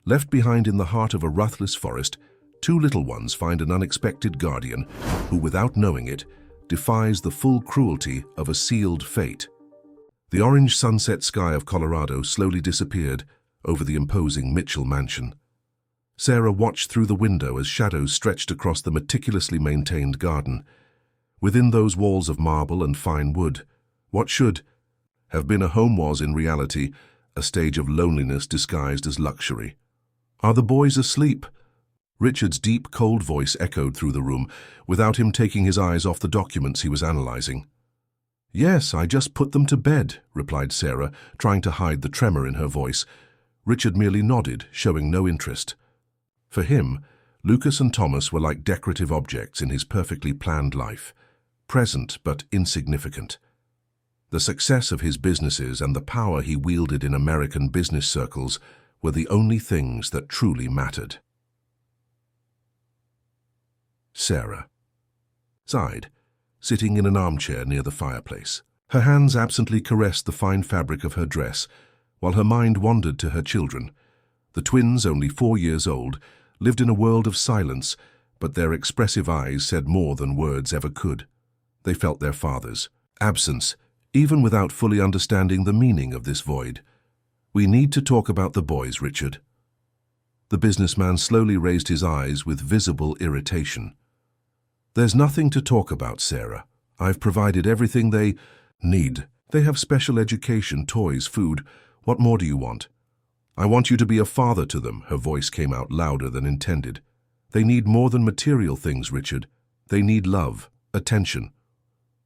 Left behind in the heart of a ruthless forest, two little ones find an unexpected guardian who, without knowing it, defies the full cruelty of a sealed fate. The orange sunset sky of Colorado slowly disappeared over the imposing Mitchell mansion. Sarah watched through the window as shadows stretched across the meticulously maintained garden. Within those walls of marble and fine wood, what should have been a home was, in reality, a stage of loneliness disguised as luxury. "Are the boys asleep?" Richard's deep, cold voice echoed through the room, without him taking his eyes off the documents he was analyzing. "Yes, I just put them to bed," replied Sarah, trying to hide the tremor in her voice. Richard merely nodded, showing no interest. For him, Lucas and Thomas were like decorative objects in his perfectly planned life, present but insignificant. The success of his businesses and the power he wielded in American business circles were the only things that truly mattered. Sarah sighed, sitting in an armchair near the fireplace. Her hands absently caressed the fine fabric of her dress, while her mind wandered to her children. The twins, only 4 years old, lived in a world of silence, but their expressive eyes said more than words ever could. They felt their father's absence, even without fully understanding the meaning of this void. "We need to talk about the boys, Richard." The businessman slowly raised his eyes with visible irritation. "There's nothing to talk about, Sarah. I've provided everything they need. They have special education, toys, food. What more do you want?" "I want you to be a father to them," her voice came out louder than intended. "They need more than material things, Richard. They need love, attention."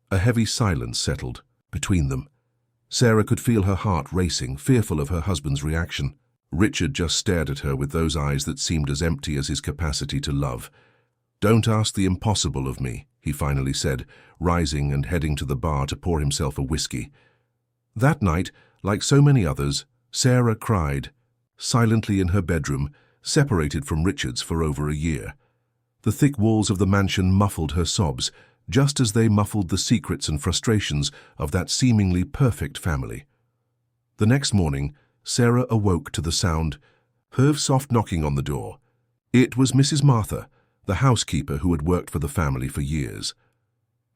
A heavy silence settled between them. Sarah could feel her heart racing, fearful of her husband's reaction. Richard just stared at her with those eyes that seemed as empty as his capacity to love. "Don't ask the impossible of me," he finally said, rising and heading to the bar to pour himself a whiskey. That night, like so many others, Sarah cried, silently in her bedroom, separated from Richard's for over a year. The thick walls of the mansion muffled her sobs, just as they muffled the secrets and frustrations of that seemingly perfect family. The next morning, Sarah awoke to the sound of soft knocking on the door. It was Mrs. Martha, the housekeeper who had worked for the family for years.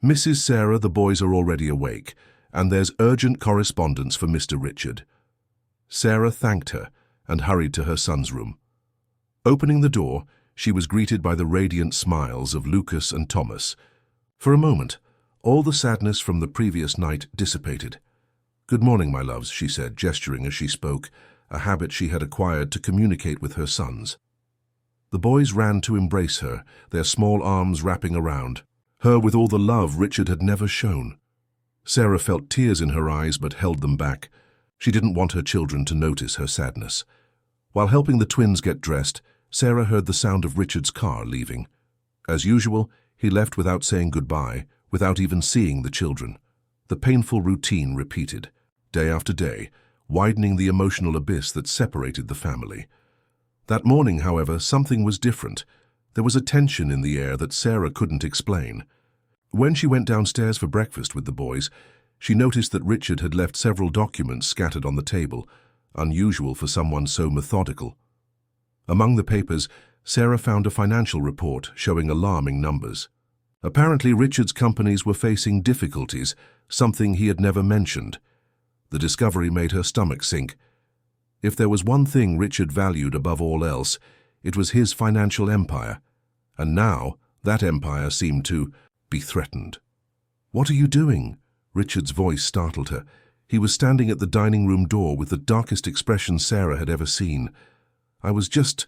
"Mrs. Sarah, the boys are already awake, and there's urgent correspondence for Mr. Richard." Sarah thanked her and hurried to her son's room. Opening the door, she was greeted by the radiant smiles of Lucas and Thomas. For a moment, all the sadness from the previous night dissipated. "Good morning, my loves," she said, gesturing as she spoke, a habit she had acquired to communicate with her sons. The boys ran to embrace her, their small arms wrapping around her with all the love Richard had never shown. Sarah felt tears in her eyes but held them back. She didn't want her children to notice her sadness. While helping the twins get dressed, Sarah heard the sound of Richard's car leaving. As usual, he left without saying goodbye, without even seeing the children. The painful routine repeated, day after day, widening the emotional abyss that separated the family. That morning, however, something was different. There was a tension in the air that Sarah couldn't explain. When she went downstairs for breakfast with the boys, she noticed that Richard had left several documents scattered on the table, unusual for someone so methodical. Among the papers, Sarah found a financial report showing alarming numbers. Apparently, Richard's companies were facing difficulties, something he had never mentioned. The discovery made her stomach sink. If there was one thing Richard valued above all else, it was his financial empire, and now that empire seemed to be threatened. "What are you doing?" Richard's voice startled her. He was standing at the dining room door with the darkest expression Sarah had ever seen. "I was just—"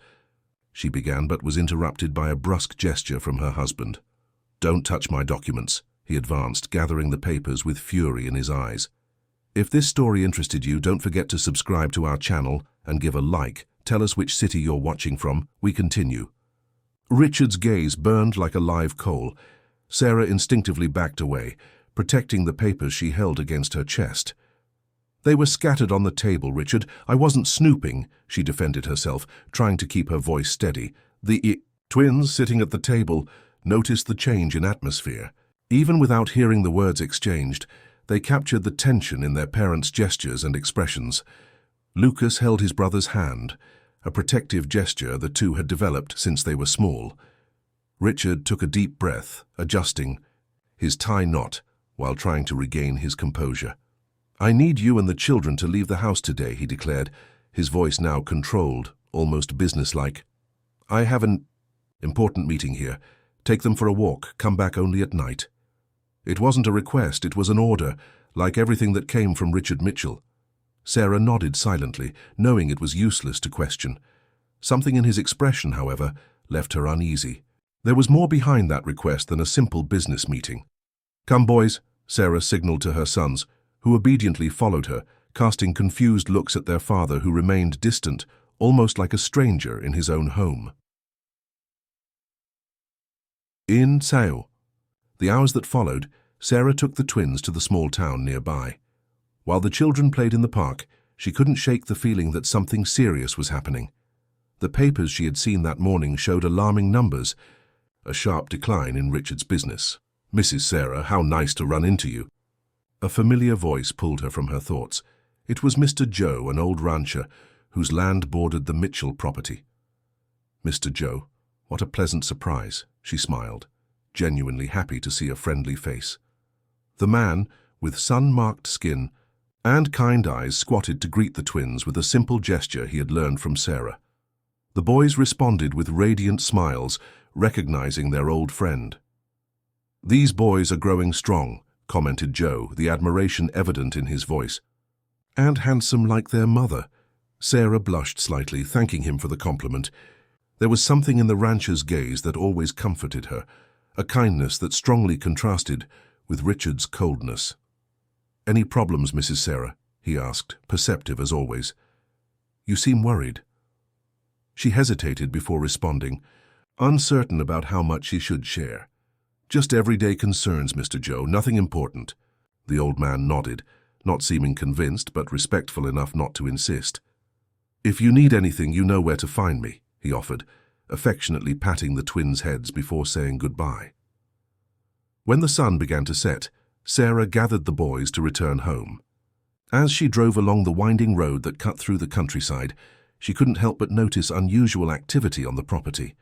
she began, but was interrupted by a brusque gesture from her husband. "Don't touch my documents," he advanced, gathering the papers with fury in his eyes. If this story interested you, don't forget to subscribe to our channel and give a like. Tell us which city you're watching from. We continue. Richard's gaze burned like a live coal. Sarah instinctively backed away, protecting the papers she held against her chest. "They were scattered on the table, Richard. I wasn't snooping," she defended herself, trying to keep her voice steady. The twins sitting at the table noticed the change in atmosphere. Even without hearing the words exchanged, they captured the tension in their parents' gestures and expressions. Lucas held his brother's hand, a protective gesture the two had developed since they were small. Richard took a deep breath, adjusting his tie knot while trying to regain his composure. "I need you and the children to leave the house today," he declared, his voice now controlled, almost businesslike. "I have an important meeting here. Take them for a walk, come back only at night." It wasn't a request, it was an order, like everything that came from Richard Mitchell. Sarah nodded silently, knowing it was useless to question. Something in his expression, however, left her uneasy. There was more behind that request than a simple business meeting. "Come, boys," Sarah signaled to her sons, who obediently followed her, casting confused looks at their father, who remained distant, almost like a stranger in his own home. In Sao. The hours that followed, Sarah took the twins to the small town nearby. While the children played in the park, she couldn't shake the feeling that something serious was happening. The papers she had seen that morning showed alarming numbers, a sharp decline in Richard's business. "Mrs. Sarah, how nice to run into you." A familiar voice pulled her from her thoughts. It was Mr. Joe, an old rancher, whose land bordered the Mitchell property. "Mr. Joe, what a pleasant surprise," she smiled, genuinely happy to see a friendly face. The man, with sun-marked skin and kind eyes, squatted to greet the twins with a simple gesture he had learned from Sarah. The boys responded with radiant smiles, recognizing their old friend. "These boys are growing strong," commented Joe, the admiration evident in his voice. "And handsome like their mother." Sarah blushed slightly, thanking him for the compliment. There was something in the rancher's gaze that always comforted her, a kindness that strongly contrasted with Richard's coldness. "Any problems, Mrs. Sarah?" he asked, perceptive as always. "You seem worried." She hesitated before responding, uncertain about how much she should share. "Just everyday concerns, Mr. Joe, nothing important." The old man nodded, not seeming convinced but respectful enough not to insist. "If you need anything, you know where to find me," he offered, affectionately patting the twins' heads before saying goodbye. When the sun began to set, Sarah gathered the boys to return home. As she drove along the winding road that cut through the countryside, she couldn't help but notice unusual activity on the property.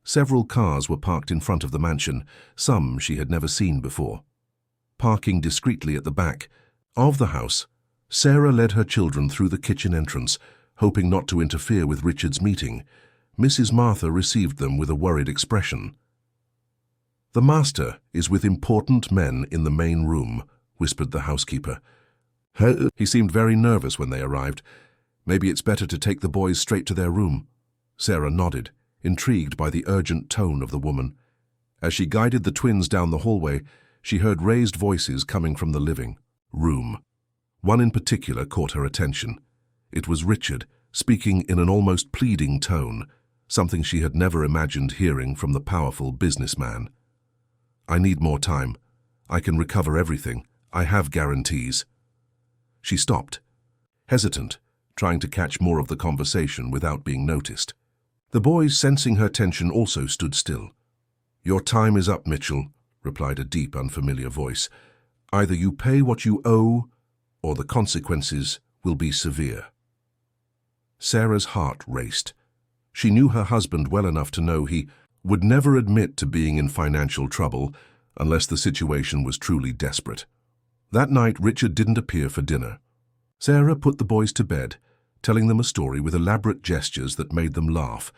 Several cars were parked in front of the mansion, some she had never seen before. Parking discreetly at the back of the house, Sarah led her children through the kitchen entrance, hoping not to interfere with Richard's meeting. Mrs. Martha received them with a worried expression. "The master is with important men in the main room," whispered the housekeeper. He seemed very nervous when they arrived. "Maybe it's better to take the boys straight to their room." Sarah nodded, intrigued by the urgent tone of the woman. As she guided the twins down the hallway, she heard raised voices coming from the living room. One in particular caught her attention. It was Richard, speaking in an almost pleading tone, something she had never imagined hearing from the powerful businessman. "I need more time. I can recover everything. I have guarantees." She stopped, hesitant, trying to catch more of the conversation without being noticed. The boys, sensing her tension, also stood still. "Your time is up, Mitchell," replied a deep, unfamiliar voice. "Either you pay what you owe, or the consequences will be severe." Sarah's heart raced. She knew her husband well enough to know he would never admit to being in financial trouble unless the situation was truly desperate. That night, Richard didn't appear for dinner. Sarah put the boys to bed, telling them a story with elaborate gestures that made them laugh,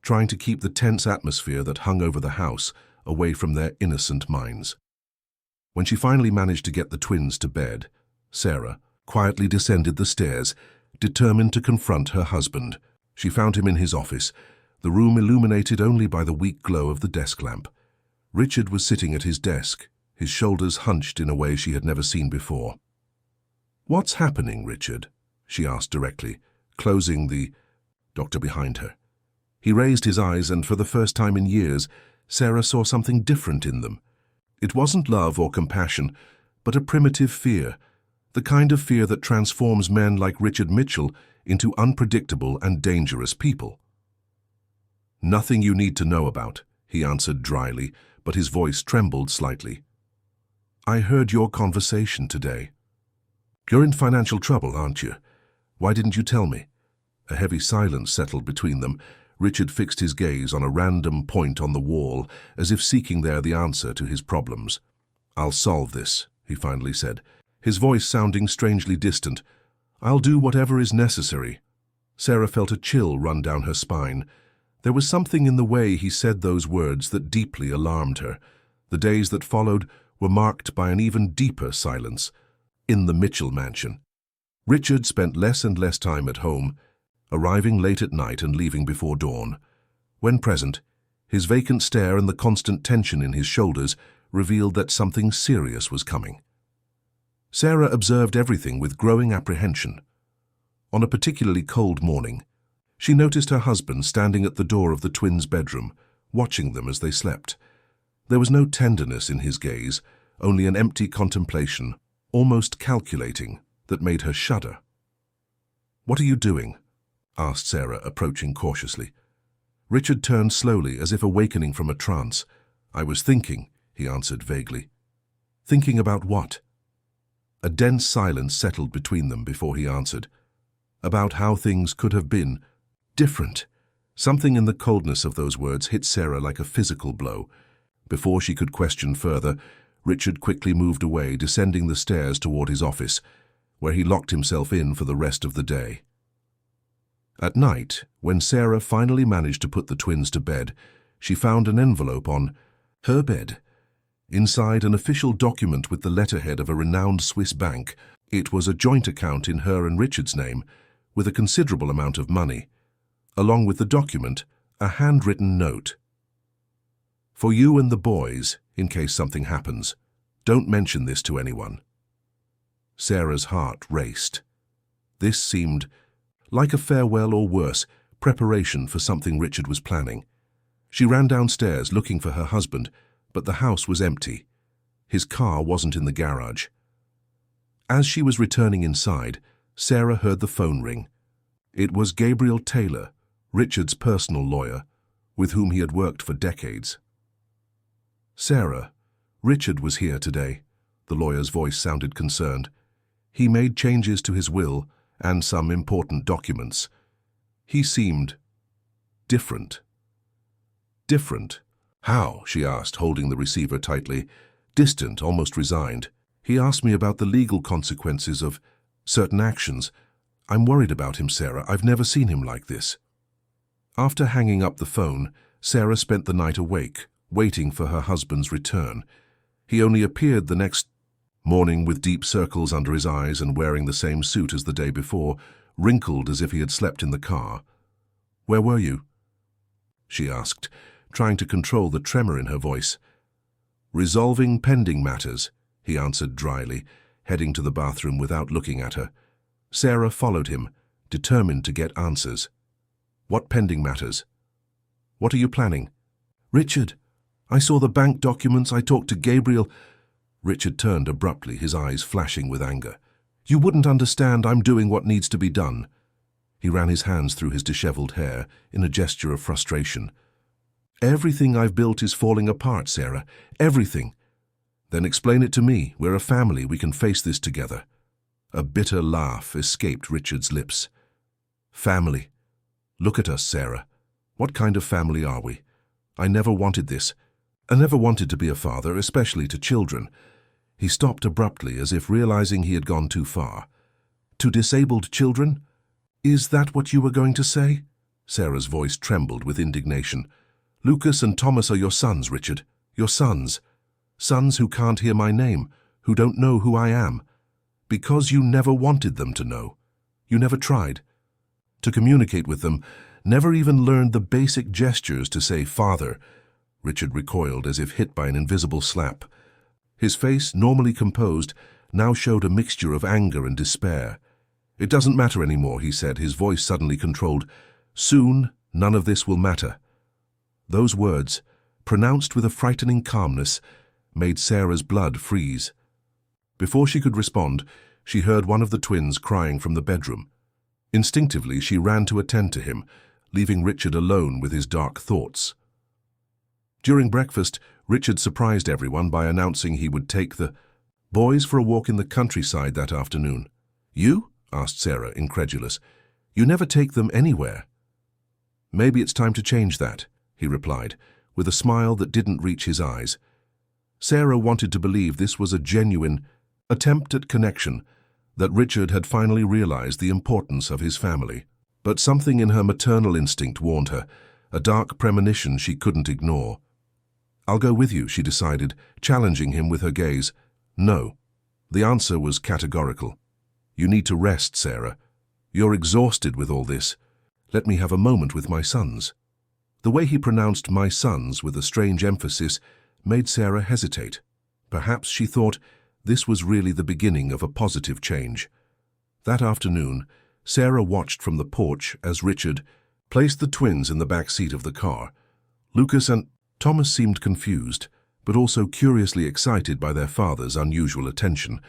trying to keep the tense atmosphere that hung over the house away from their innocent minds. When she finally managed to get the twins to bed, Sarah quietly descended the stairs, determined to confront her husband. She found him in his office, the room illuminated only by the weak glow of the desk lamp. Richard was sitting at his desk, his shoulders hunched in a way she had never seen before. "What's happening, Richard?" she asked directly, closing the doctor behind her. He raised his eyes, and for the first time in years, Sarah saw something different in them. It wasn't love or compassion, but a primitive fear, the kind of fear that transforms men like Richard Mitchell into unpredictable and dangerous people. "Nothing you need to know about," he answered dryly, but his voice trembled slightly. "I heard your conversation today. You're in financial trouble, aren't you? Why didn't you tell me?" A heavy silence settled between them. Richard fixed his gaze on a random point on the wall, as if seeking there the answer to his problems. "I'll solve this," he finally said, his voice sounding strangely distant. "I'll do whatever is necessary." Sarah felt a chill run down her spine. There was something in the way he said those words that deeply alarmed her. The days that followed were marked by an even deeper silence. In the Mitchell mansion, Richard spent less and less time at home, arriving late at night and leaving before dawn. When present, his vacant stare and the constant tension in his shoulders revealed that something serious was coming. Sarah observed everything with growing apprehension. On a particularly cold morning, she noticed her husband standing at the door of the twins' bedroom, watching them as they slept. There was no tenderness in his gaze, only an empty contemplation, almost calculating, that made her shudder. "What are you doing?" asked Sarah, approaching cautiously. Richard turned slowly, as if awakening from a trance. "I was thinking," he answered vaguely. "Thinking about what?" A dense silence settled between them before he answered. "About how things could have been different." Something in the coldness of those words hit Sarah like a physical blow. Before she could question further, Richard quickly moved away, descending the stairs toward his office, where he locked himself in for the rest of the day. At night, when Sarah finally managed to put the twins to bed, she found an envelope on her bed. Inside, an official document with the letterhead of a renowned Swiss bank. It was a joint account in her and Richard's name, with a considerable amount of money. Along with the document, a handwritten note. "For you and the boys, in case something happens, don't mention this to anyone." Sarah's heart raced. This seemed like a farewell, or worse, preparation for something Richard was planning. She ran downstairs looking for her husband, but the house was empty. His car wasn't in the garage. As she was returning inside, Sarah heard the phone ring. It was Gabriel Taylor, Richard's personal lawyer, with whom he had worked for decades. "Sarah, Richard was here today." The lawyer's voice sounded concerned. "He made changes to his will and some important documents. He seemed different." "Different? How?" she asked, holding the receiver tightly. Distant, almost resigned. "He asked me about the legal consequences of certain actions. I'm worried about him, Sarah. I've never seen him like this." After hanging up the phone, Sarah spent the night awake, waiting for her husband's return. He only appeared the next morning with deep circles under his eyes and wearing the same suit as the day before, wrinkled as if he had slept in the car. "Where were you?" she asked, trying to control the tremor in her voice. "Resolving pending matters," he answered dryly, heading to the bathroom without looking at her. Sarah followed him, determined to get answers. "What pending matters? What are you planning?" "Richard, I saw the bank documents. I talked to Gabriel." Richard turned abruptly, his eyes flashing with anger. "You wouldn't understand. I'm doing what needs to be done." He ran his hands through his disheveled hair in a gesture of frustration. "Everything I've built is falling apart, Sarah. Everything." "Then explain it to me. We're a family. We can face this together." A bitter laugh escaped Richard's lips. "Family? Look at us, Sarah. What kind of family are we? I never wanted this. I never wanted to be a father, especially to children." He stopped abruptly, as if realizing he had gone too far. "To disabled children? Is that what you were going to say?" Sarah's voice trembled with indignation. "Lucas and Thomas are your sons, Richard. Your sons. Sons who can't hear my name, who don't know who I am. Because you never wanted them to know. You never tried to communicate with them, never even learned the basic gestures to say father." Richard recoiled as if hit by an invisible slap. His face, normally composed, now showed a mixture of anger and despair. "It doesn't matter anymore," he said, his voice suddenly controlled. "Soon, none of this will matter." Those words, pronounced with a frightening calmness, made Sarah's blood freeze. Before she could respond, she heard one of the twins crying from the bedroom. Instinctively, she ran to attend to him, leaving Richard alone with his dark thoughts. During breakfast, Richard surprised everyone by announcing he would take the boys for a walk in the countryside that afternoon. "You?" asked Sarah, incredulous. You never take them anywhere." "Maybe it's time to change that," he replied, with a smile that didn't reach his eyes. Sarah wanted to believe this was a genuine attempt at connection, that Richard had finally realized the importance of his family. But something in her maternal instinct warned her, a dark premonition she couldn't ignore. "I'll go with you," she decided, challenging him with her gaze. "No." The answer was categorical. "You need to rest, Sarah. You're exhausted with all this. Let me have a moment with my sons." The way he pronounced "my sons" with a strange emphasis made Sarah hesitate. Perhaps, she thought, this was really the beginning of a positive change. That afternoon, Sarah watched from the porch as Richard placed the twins in the back seat of the car. Lucas and Thomas seemed confused, but also curiously excited by their father's unusual attention.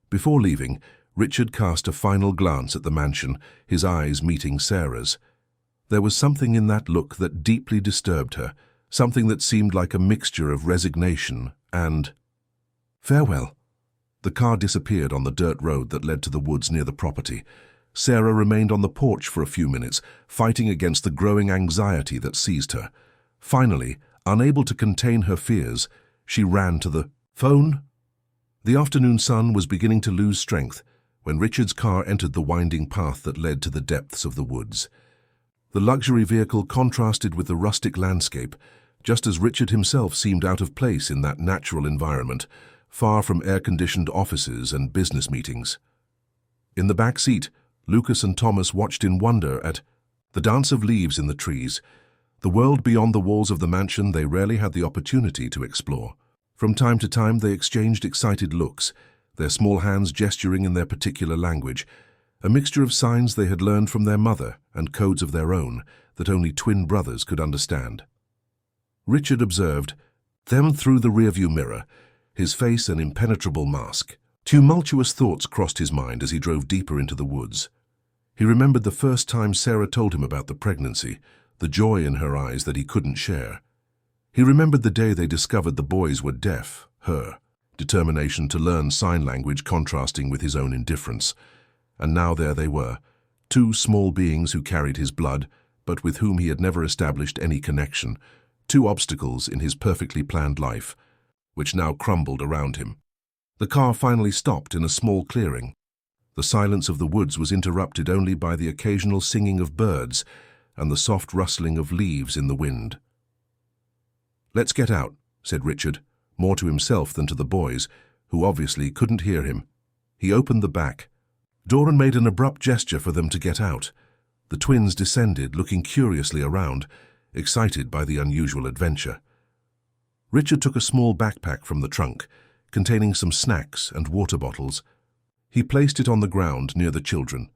Before leaving, Richard cast a final glance at the mansion, his eyes meeting Sarah's. There was something in that look that deeply disturbed her, something that seemed like a mixture of resignation and farewell. The car disappeared on the dirt road that led to the woods near the property. Sarah remained on the porch for a few minutes, fighting against the growing anxiety that seized her. Finally, unable to contain her fears, she ran to the phone. The afternoon sun was beginning to lose strength when Richard's car entered the winding path that led to the depths of the woods. The luxury vehicle contrasted with the rustic landscape, just as Richard himself seemed out of place in that natural environment, far from air-conditioned offices and business meetings. In the back seat, Lucas and Thomas watched in wonder at the dance of leaves in the trees, the world beyond the walls of the mansion they rarely had the opportunity to explore. From time to time they exchanged excited looks, their small hands gesturing in their particular language, a mixture of signs they had learned from their mother and codes of their own that only twin brothers could understand. Richard observed them through the rearview mirror, his face an impenetrable mask. Tumultuous thoughts crossed his mind as he drove deeper into the woods. He remembered the first time Sarah told him about the pregnancy, the joy in her eyes that he couldn't share. He remembered the day they discovered the boys were deaf, her determination to learn sign language contrasting with his own indifference. And now there they were, two small beings who carried his blood, but with whom he had never established any connection, two obstacles in his perfectly planned life, which now crumbled around him. The car finally stopped in a small clearing. The silence of the woods was interrupted only by the occasional singing of birds and the soft rustling of leaves in the wind. "Let's get out," said Richard, more to himself than to the boys, who obviously couldn't hear him. He opened the back door and made an abrupt gesture for them to get out. The twins descended, looking curiously around, excited by the unusual adventure. Richard took a small backpack from the trunk, containing some snacks and water bottles. He placed it on the ground near the children.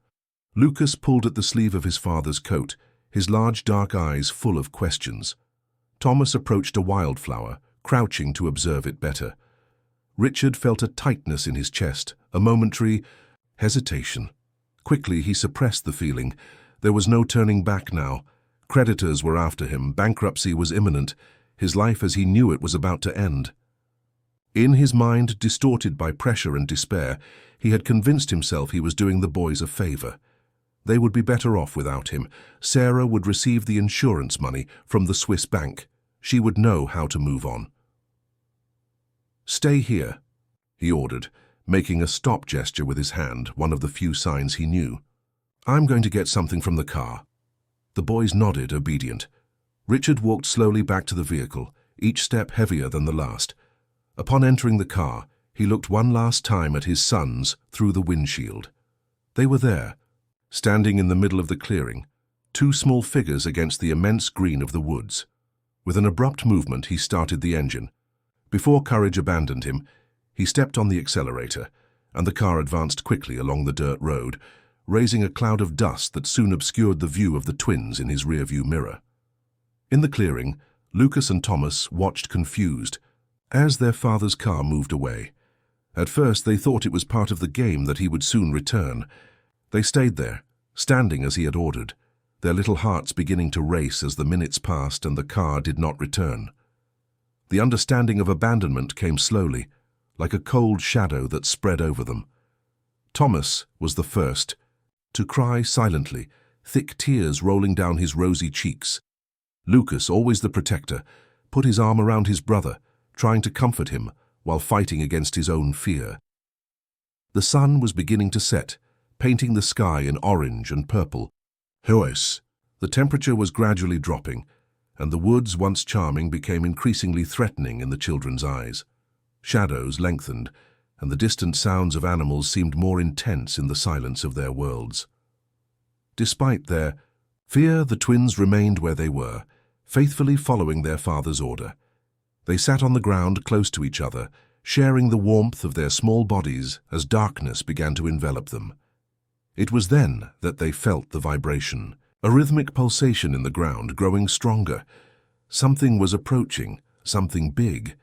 Lucas pulled at the sleeve of his father's coat, his large dark eyes full of questions. Thomas approached a wildflower, crouching to observe it better. Richard felt a tightness in his chest, a momentary hesitation. Quickly he suppressed the feeling. There was no turning back now. Creditors were after him, bankruptcy was imminent, his life as he knew it was about to end. In his mind, distorted by pressure and despair, he had convinced himself he was doing the boys a favor. They would be better off without him. Sarah would receive the insurance money from the Swiss bank. She would know how to move on. "Stay here," he ordered, making a stop gesture with his hand, one of the few signs he knew. "I'm going to get something from the car." The boys nodded, obedient. Richard walked slowly back to the vehicle, each step heavier than the last. Upon entering the car, he looked one last time at his sons through the windshield. They were there, standing in the middle of the clearing, two small figures against the immense green of the woods. With an abrupt movement, he started the engine. Before courage abandoned him, he stepped on the accelerator, and the car advanced quickly along the dirt road, raising a cloud of dust that soon obscured the view of the twins in his rearview mirror. In the clearing, Lucas and Thomas watched confused as their father's car moved away. At first they thought it was part of the game that he would soon return. They stayed there, standing as he had ordered, their little hearts beginning to race as the minutes passed and the car did not return. The understanding of abandonment came slowly, like a cold shadow that spread over them. Thomas was the first. to cry silently, thick tears rolling down his rosy cheeks. Lucas, always the protector, put his arm around his brother, trying to comfort him while fighting against his own fear. The sun was beginning to set, painting the sky in orange and purple. However, the temperature was gradually dropping, and the woods, once charming, became increasingly threatening in the children's eyes. Shadows lengthened, and the distant sounds of animals seemed more intense in the silence of their worlds. Despite their fear, the twins remained where they were, faithfully following their father's order. They sat on the ground close to each other, sharing the warmth of their small bodies as darkness began to envelop them. It was then that they felt the vibration, a rhythmic pulsation in the ground growing stronger. Something was approaching, something big.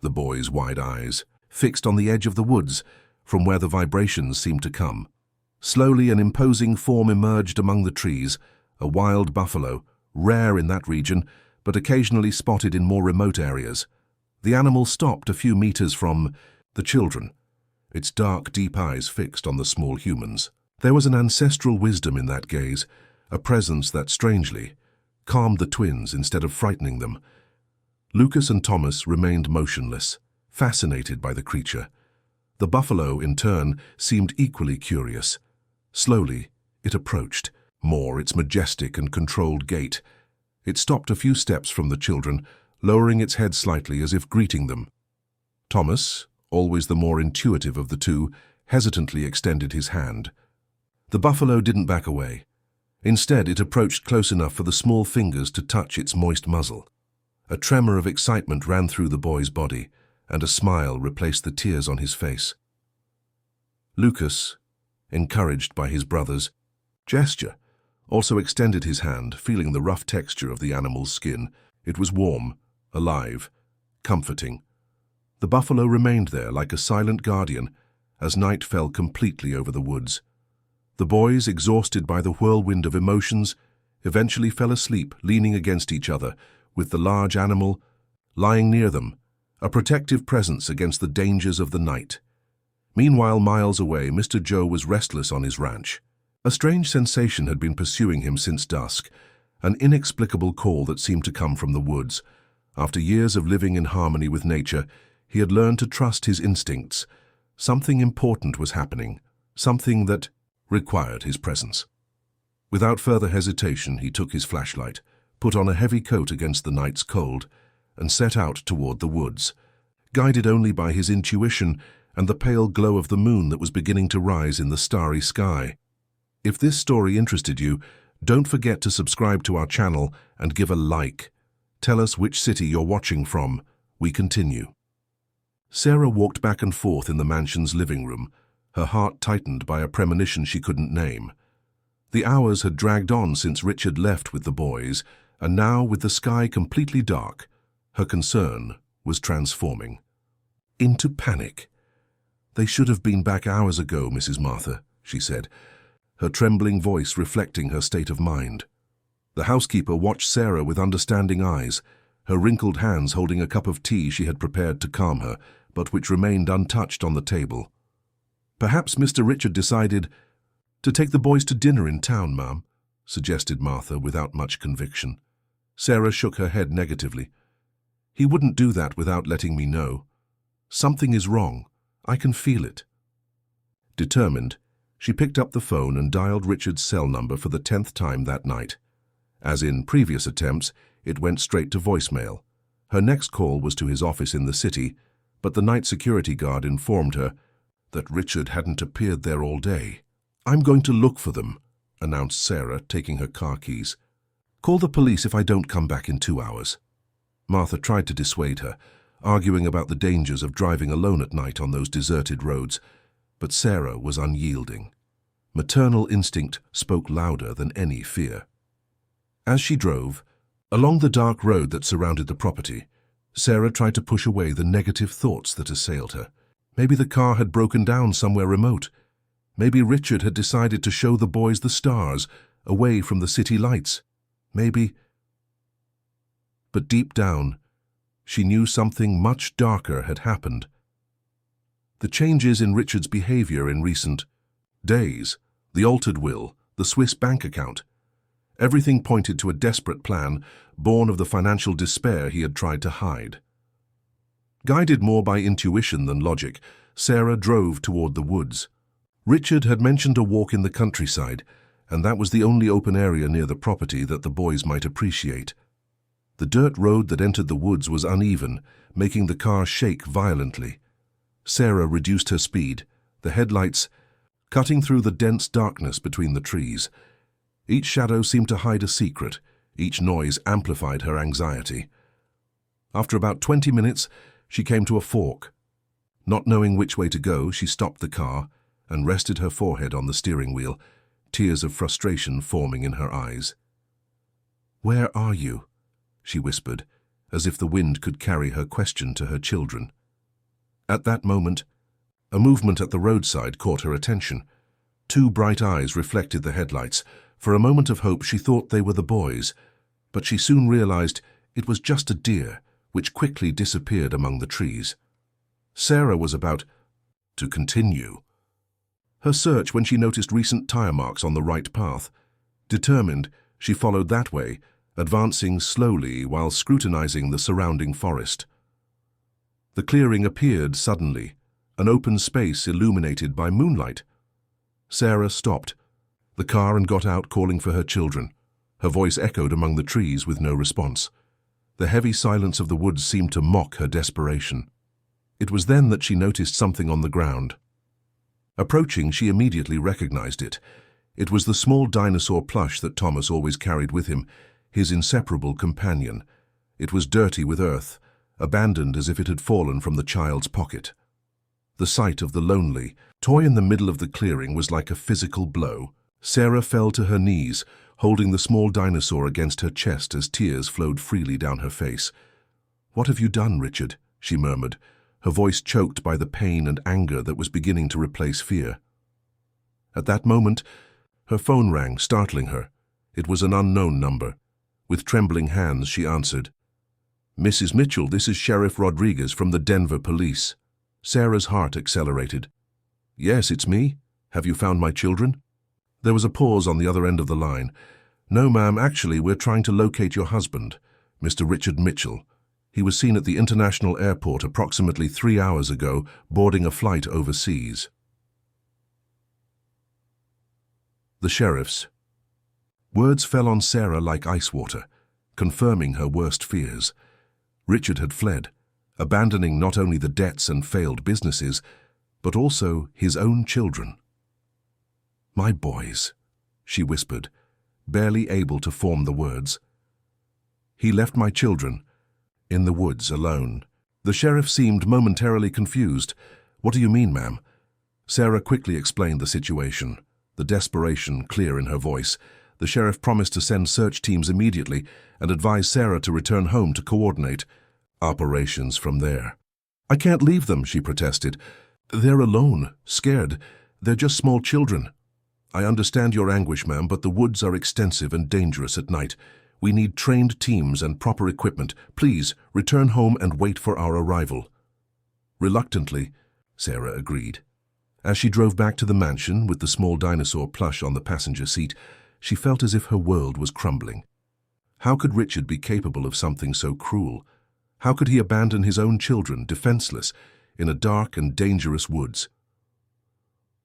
The boys' wide eyes fixed on the edge of the woods, from where the vibrations seemed to come. Slowly an imposing form emerged among the trees, a wild buffalo, rare in that region, but occasionally spotted in more remote areas. The animal stopped a few meters from the children, its dark, deep eyes fixed on the small humans. There was an ancestral wisdom in that gaze, a presence that strangely calmed the twins instead of frightening them. Lucas and Thomas remained motionless, fascinated by the creature. The buffalo, in turn, seemed equally curious. Slowly, it approached, more its majestic and controlled gait. It stopped a few steps from the children, lowering its head slightly as if greeting them. Thomas, always the more intuitive of the two, hesitantly extended his hand. The buffalo didn't back away. Instead, it approached close enough for the small fingers to touch its moist muzzle. A tremor of excitement ran through the boy's body, and a smile replaced the tears on his face. Lucas, encouraged by his brother's gesture, also extended his hand, feeling the rough texture of the animal's skin. It was warm, alive, comforting. The buffalo remained there like a silent guardian as night fell completely over the woods. The boys, exhausted by the whirlwind of emotions, eventually fell asleep, leaning against each other, with the large animal lying near them, a protective presence against the dangers of the night. Meanwhile, miles away, Mr. Joe was restless on his ranch. A strange sensation had been pursuing him since dusk, an inexplicable call that seemed to come from the woods. After years of living in harmony with nature, he had learned to trust his instincts. Something important was happening, something that required his presence. Without further hesitation, he took his flashlight, put on a heavy coat against the night's cold, and set out toward the woods, guided only by his intuition and the pale glow of the moon that was beginning to rise in the starry sky. If this story interested you, don't forget to subscribe to our channel and give a like. Tell us which city you're watching from. We continue. Sarah walked back and forth in the mansion's living room, her heart tightened by a premonition she couldn't name. The hours had dragged on since Richard left with the boys, and now, with the sky completely dark, her concern was transforming into panic. "They should have been back hours ago, Mrs. Martha," she said, her trembling voice reflecting her state of mind. The housekeeper watched Sarah with understanding eyes, her wrinkled hands holding a cup of tea she had prepared to calm her, but which remained untouched on the table. "Perhaps Mr. Richard decided to take the boys to dinner in town, ma'am," suggested Martha without much conviction. Sarah shook her head negatively. "He wouldn't do that without letting me know. Something is wrong. I can feel it." Determined, she picked up the phone and dialed Richard's cell number for the 10th time that night. As in previous attempts, it went straight to voicemail. Her next call was to his office in the city, but the night security guard informed her that Richard hadn't appeared there all day. "I'm going to look for them," announced Sarah, taking her car keys. "Call the police if I don't come back in 2 hours." Martha tried to dissuade her, arguing about the dangers of driving alone at night on those deserted roads, but Sarah was unyielding. Maternal instinct spoke louder than any fear. As she drove, along the dark road that surrounded the property, Sarah tried to push away the negative thoughts that assailed her. Maybe the car had broken down somewhere remote. Maybe Richard had decided to show the boys the stars, away from the city lights. Maybe... But deep down, she knew something much darker had happened. The changes in Richard's behavior in recent days, The altered will, the Swiss bank account. Everything pointed to a desperate plan, born of the financial despair he had tried to hide. Guided more by intuition than logic, Sarah drove toward the woods. Richard had mentioned a walk in the countryside, and that was the only open area near the property that the boys might appreciate. The dirt road that entered the woods was uneven, making the car shake violently. Sarah reduced her speed, the headlights cutting through the dense darkness between the trees. Each shadow seemed to hide a secret, each noise amplified her anxiety. After about 20 minutes, she came to a fork. Not knowing which way to go, she stopped the car and rested her forehead on the steering wheel, tears of frustration forming in her eyes. "Where are you?" she whispered, as if the wind could carry her question to her children. At that moment, a movement at the roadside caught her attention. Two bright eyes reflected the headlights. For a moment of hope, she thought they were the boys, but she soon realized it was just a deer, which quickly disappeared among the trees. Sarah was about to continue her search when she noticed recent tire marks on the right path. Determined, she followed that way, advancing slowly while scrutinizing the surrounding forest. The clearing appeared suddenly, an open space illuminated by moonlight. Sarah stopped the car and got out, calling for her children. Her voice echoed among the trees with no response. The heavy silence of the woods seemed to mock her desperation. It was then that she noticed something on the ground. Approaching, she immediately recognized it. It was the small dinosaur plush that Thomas always carried with him, his inseparable companion. It was dirty with earth, abandoned as if it had fallen from the child's pocket. The sight of the lonely toy in the middle of the clearing was like a physical blow. Sarah fell to her knees, holding the small dinosaur against her chest as tears flowed freely down her face. "What have you done, Richard?" she murmured, her voice choked by the pain and anger that was beginning to replace fear. At that moment, her phone rang, startling her. It was an unknown number. With trembling hands, she answered. "Mrs. Mitchell, this is Sheriff Rodriguez from the Denver Police." Sarah's heart accelerated. "Yes, it's me. Have you found my children?" There was a pause on the other end of the line. "No, ma'am, actually, we're trying to locate your husband, Mr. Richard Mitchell. He was seen at the international airport approximately 3 hours ago, boarding a flight overseas." The sheriff's words fell on Sarah like ice water, confirming her worst fears. Richard had fled, abandoning not only the debts and failed businesses, but also his own children. "My boys," she whispered, barely able to form the words. "He left my children in the woods alone." The sheriff seemed momentarily confused. "What do you mean, ma'am?" Sarah quickly explained the situation, the desperation clear in her voice. The sheriff promised to send search teams immediately and advised Sarah to return home to coordinate operations from there. "I can't leave them," she protested. "They're alone, scared. They're just small children." "I understand your anguish, ma'am, but the woods are extensive and dangerous at night. We need trained teams and proper equipment. Please, return home and wait for our arrival." Reluctantly, Sarah agreed. As she drove back to the mansion with the small dinosaur plush on the passenger seat, she felt as if her world was crumbling. How could Richard be capable of something so cruel? How could he abandon his own children, defenseless, in a dark and dangerous woods?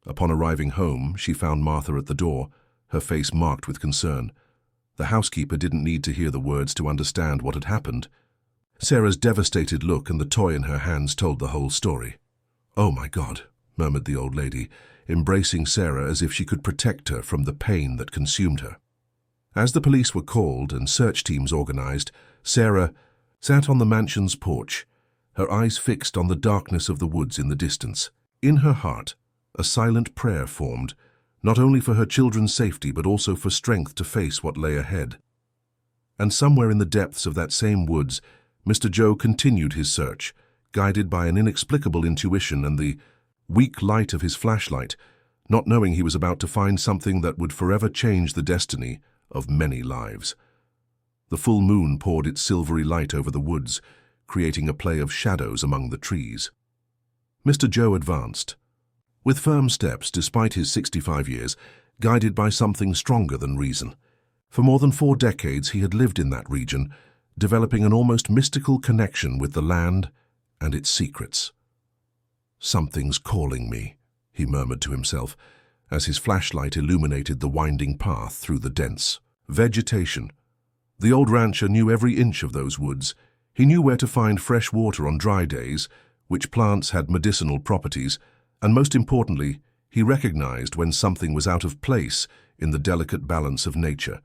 Upon arriving home, she found Martha at the door, her face marked with concern. The housekeeper didn't need to hear the words to understand what had happened. Sarah's devastated look and the toy in her hands told the whole story. "Oh, my God," murmured the old lady, embracing Sarah as if she could protect her from the pain that consumed her. As the police were called and search teams organized, Sarah sat on the mansion's porch, her eyes fixed on the darkness of the woods in the distance. In her heart, a silent prayer formed, not only for her children's safety but also for strength to face what lay ahead. And somewhere in the depths of that same woods, Mr. Joe continued his search, guided by an inexplicable intuition and the weak light of his flashlight, not knowing he was about to find something that would forever change the destiny of many lives. The full moon poured its silvery light over the woods, creating a play of shadows among the trees. Mr. Joe advanced. With firm steps, despite his 65 years, guided by something stronger than reason. For more than 4 decades he had lived in that region, developing an almost mystical connection with the land and its secrets. "Something's calling me," he murmured to himself, as his flashlight illuminated the winding path through the dense vegetation. The old rancher knew every inch of those woods. He knew where to find fresh water on dry days, which plants had medicinal properties, and most importantly, he recognized when something was out of place in the delicate balance of nature.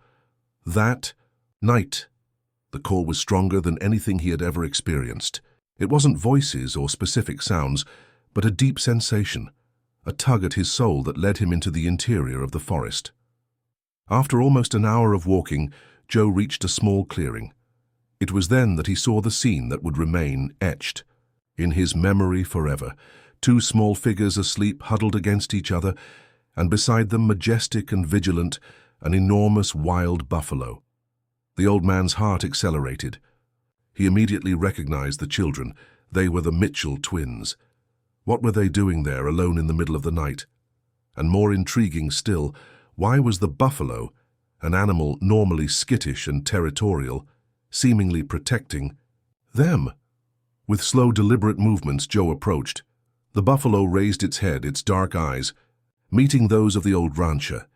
That night, the call was stronger than anything he had ever experienced. It wasn't voices or specific sounds, but a deep sensation, a tug at his soul that led him into the interior of the forest. After almost an hour of walking, Joe reached a small clearing. It was then that he saw the scene that would remain etched in his memory forever. 2 small figures asleep huddled against each other, and beside them, majestic and vigilant, an enormous wild buffalo. The old man's heart accelerated. He immediately recognized the children. They were the Mitchell twins. What were they doing there alone in the middle of the night? And more intriguing still, why was the buffalo, an animal normally skittish and territorial, seemingly protecting them? With slow, deliberate movements, Joe approached. The buffalo raised its head, its dark eyes, meeting those of the old rancher.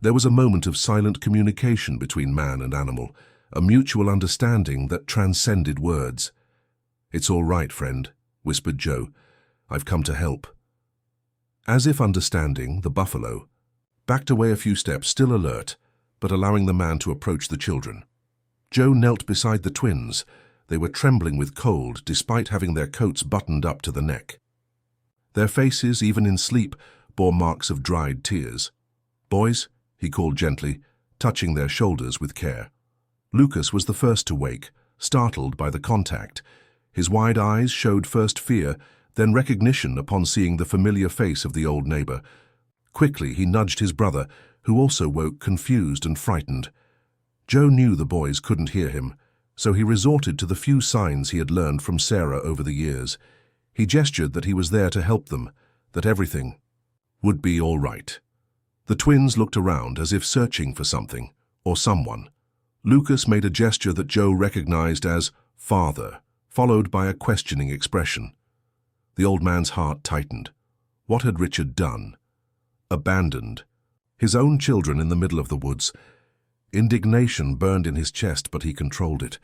There was a moment of silent communication between man and animal, a mutual understanding that transcended words. "It's all right, friend," whispered Joe. "I've come to help." As if understanding, the buffalo backed away a few steps, still alert, but allowing the man to approach the children. Joe knelt beside the twins. They were trembling with cold, despite having their coats buttoned up to the neck. Their faces, even in sleep, bore marks of dried tears. "Boys," he called gently, touching their shoulders with care. Lucas was the first to wake, startled by the contact. His wide eyes showed first fear, then recognition upon seeing the familiar face of the old neighbor. Quickly, he nudged his brother, who also woke confused and frightened. Joe knew the boys couldn't hear him, so he resorted to the few signs he had learned from Sarah over the years. He gestured that he was there to help them, that everything would be all right. The twins looked around as if searching for something or someone. Lucas made a gesture that Joe recognized as father, followed by a questioning expression. The old man's heart tightened. What had Richard done? Abandoned his own children in the middle of the woods. Indignation burned in his chest, but he controlled it.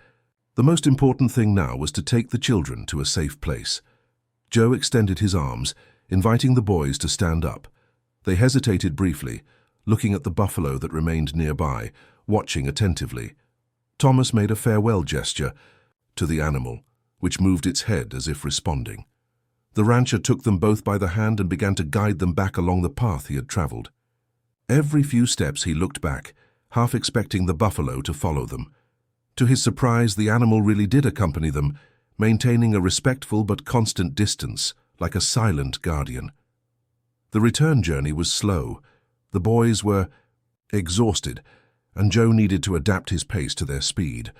The most important thing now was to take the children to a safe place. Joe extended his arms, inviting the boys to stand up. They hesitated briefly, looking at the buffalo that remained nearby, watching attentively. Thomas made a farewell gesture to the animal, which moved its head as if responding. The rancher took them both by the hand and began to guide them back along the path he had traveled. Every few steps he looked back, half expecting the buffalo to follow them. To his surprise, the animal really did accompany them, maintaining a respectful but constant distance, like a silent guardian. The return journey was slow. The boys were exhausted, and Joe needed to adapt his pace to their speed.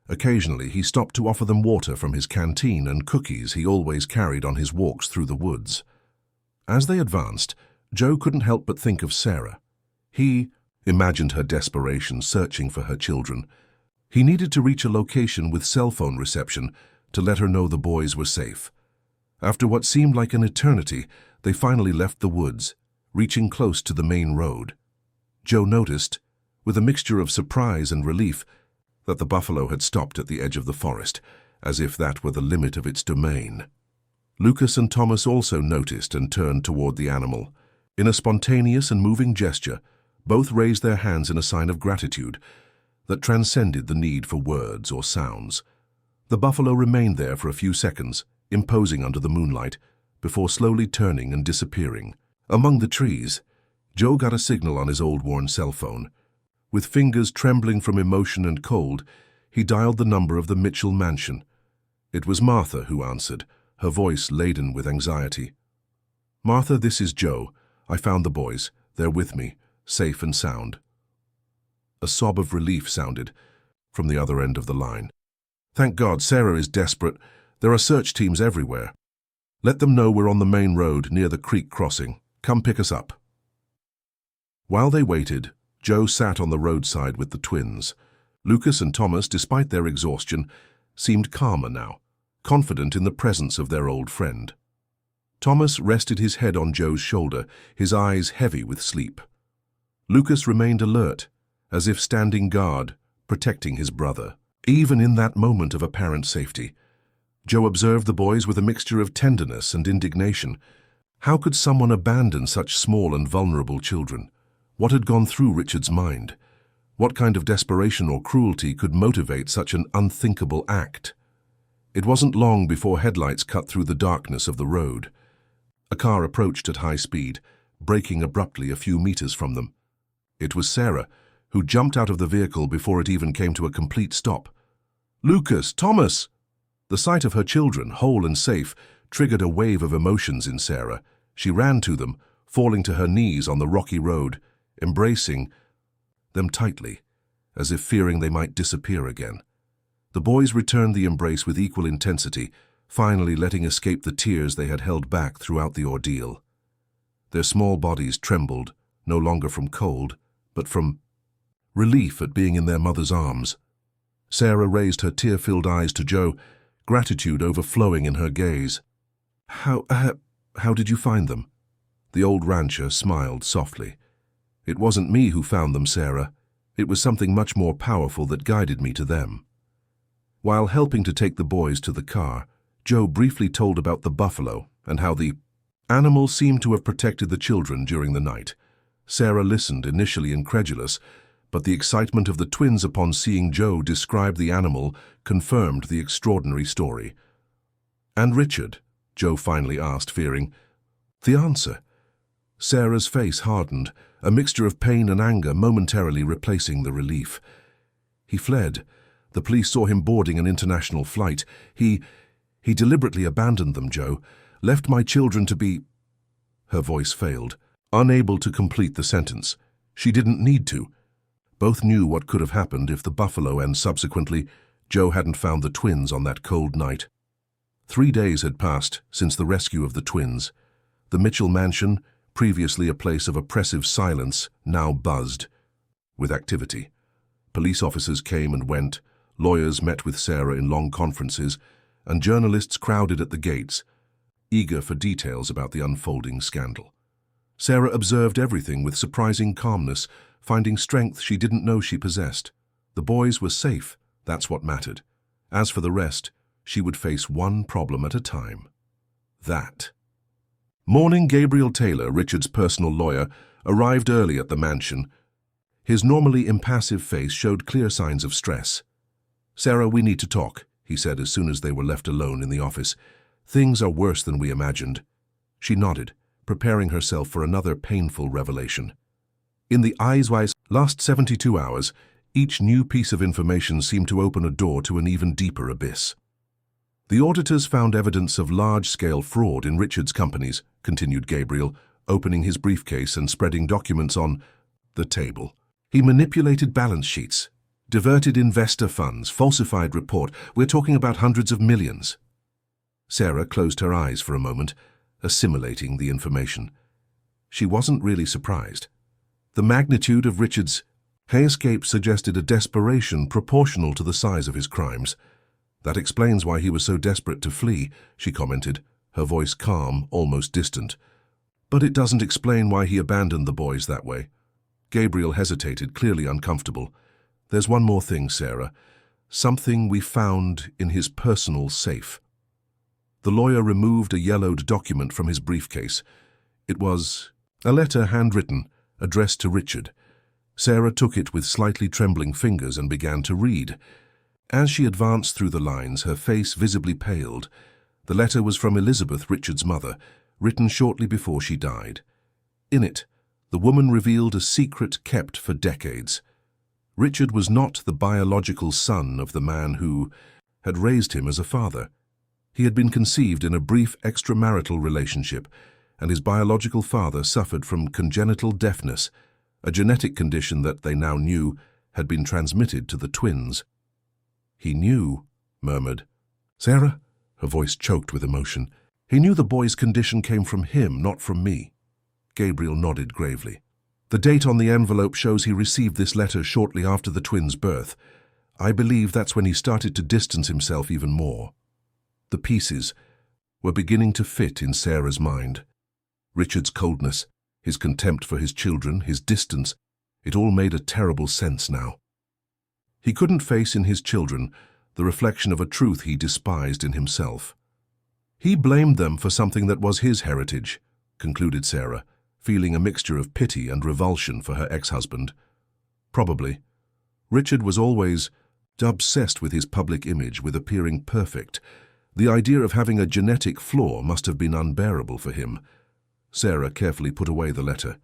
Occasionally, he stopped to offer them water from his canteen and cookies he always carried on his walks through the woods. As they advanced, Joe couldn't help but think of Sarah. He imagined her desperation, searching for her children. He needed to reach a location with cell phone reception to let her know the boys were safe. After what seemed like an eternity, they finally left the woods, reaching close to the main road. Joe noticed, with a mixture of surprise and relief, that the buffalo had stopped at the edge of the forest, as if that were the limit of its domain. Lucas and Thomas also noticed and turned toward the animal. In a spontaneous and moving gesture, both raised their hands in a sign of gratitude that transcended the need for words or sounds. The buffalo remained there for a few seconds, imposing under the moonlight, before slowly turning and disappearing. Among the trees, Joe got a signal on his old worn cell phone. With fingers trembling from emotion and cold, he dialed the number of the Mitchell mansion. It was Martha who answered, her voice laden with anxiety. "Martha, this is Joe. I found the boys. They're with me, safe and sound." A sob of relief sounded from the other end of the line. "Thank God, Sarah is desperate. There are search teams everywhere. Let them know we're on the main road near the creek crossing. Come pick us up." While they waited, Joe sat on the roadside with the twins. Lucas and Thomas, despite their exhaustion, seemed calmer now, confident in the presence of their old friend. Thomas rested his head on Joe's shoulder, his eyes heavy with sleep. Lucas remained alert, as if standing guard, protecting his brother. Even in that moment of apparent safety, Joe observed the boys with a mixture of tenderness and indignation. How could someone abandon such small and vulnerable children? What had gone through Richard's mind? What kind of desperation or cruelty could motivate such an unthinkable act? It wasn't long before headlights cut through the darkness of the road. A car approached at high speed, braking abruptly a few meters from them. It was Sarah, who jumped out of the vehicle before it even came to a complete stop. "Lucas! Thomas!" The sight of her children, whole and safe, triggered a wave of emotions in Sarah. She ran to them, falling to her knees on the rocky road, embracing them tightly, as if fearing they might disappear again. The boys returned the embrace with equal intensity, finally letting escape the tears they had held back throughout the ordeal. Their small bodies trembled, no longer from cold, but from relief at being in their mother's arms. Sarah raised her tear-filled eyes to Joe, gratitude overflowing in her gaze. How did you find them?" The old rancher smiled softly. "It wasn't me who found them, Sarah. It was something much more powerful that guided me to them." While helping to take the boys to the car, Joe briefly told about the buffalo and how the animal seemed to have protected the children during the night. Sarah listened, initially incredulous, but the excitement of the twins upon seeing Joe describe the animal confirmed the extraordinary story. "And Richard?" Joe finally asked, fearing the answer. Sarah's face hardened, a mixture of pain and anger momentarily replacing the relief. "He fled. The police saw him boarding an international flight. He deliberately abandoned them, Joe. Left my children to be—" Her voice failed, unable to complete the sentence. She didn't need to. Both knew what could have happened if the buffalo and, subsequently, Joe hadn't found the twins on that cold night. 3 days had passed since the rescue of the twins. The Mitchell mansion, previously a place of oppressive silence, now buzzed with activity. Police officers came and went, lawyers met with Sarah in long conferences, and journalists crowded at the gates, eager for details about the unfolding scandal. Sarah observed everything with surprising calmness, finding strength she didn't know she possessed. The boys were safe, that's what mattered. As for the rest, she would face one problem at a time. That. Morning Gabriel Taylor, Richard's personal lawyer, arrived early at the mansion. His normally impassive face showed clear signs of stress. "Sarah, we need to talk," he said as soon as they were left alone in the office. "Things are worse than we imagined." She nodded, preparing herself for another painful revelation. In the eyes-wise last 72 hours, each new piece of information seemed to open a door to an even deeper abyss. "The auditors found evidence of large-scale fraud in Richard's companies," continued Gabriel, opening his briefcase and spreading documents on the table. "He manipulated balance sheets, diverted investor funds, falsified report. We're talking about hundreds of millions." Sarah closed her eyes for a moment, assimilating the information. She wasn't really surprised. The magnitude of Richard's escape suggested a desperation proportional to the size of his crimes. "That explains why he was so desperate to flee," she commented, her voice calm, almost distant. "But it doesn't explain why he abandoned the boys that way." Gabriel hesitated, clearly uncomfortable. "There's one more thing, Sarah. Something we found in his personal safe." The lawyer removed a yellowed document from his briefcase. It was a letter handwritten, addressed to Richard. Sarah took it with slightly trembling fingers and began to read. As she advanced through the lines, her face visibly paled. The letter was from Elizabeth, Richard's mother, written shortly before she died. In it, the woman revealed a secret kept for decades. Richard was not the biological son of the man who had raised him as a father. He had been conceived in a brief extramarital relationship, and his biological father suffered from congenital deafness, a genetic condition that they now knew had been transmitted to the twins. "He knew," murmured Sarah. Her voice choked with emotion. "He knew the boy's condition came from him, not from me." Gabriel nodded gravely. The date on the envelope shows he received this letter shortly after the twins' birth. I believe that's when he started to distance himself even more. The pieces were beginning to fit in Sarah's mind. Richard's coldness, his contempt for his children, his distance, it all made a terrible sense now. He couldn't face in his children the reflection of a truth he despised in himself. He blamed them for something that was his heritage, concluded Sarah, feeling a mixture of pity and revulsion for her ex-husband. Probably. Richard was always obsessed with his public image, with appearing perfect. The idea of having a genetic flaw must have been unbearable for him. Sarah carefully put away the letter.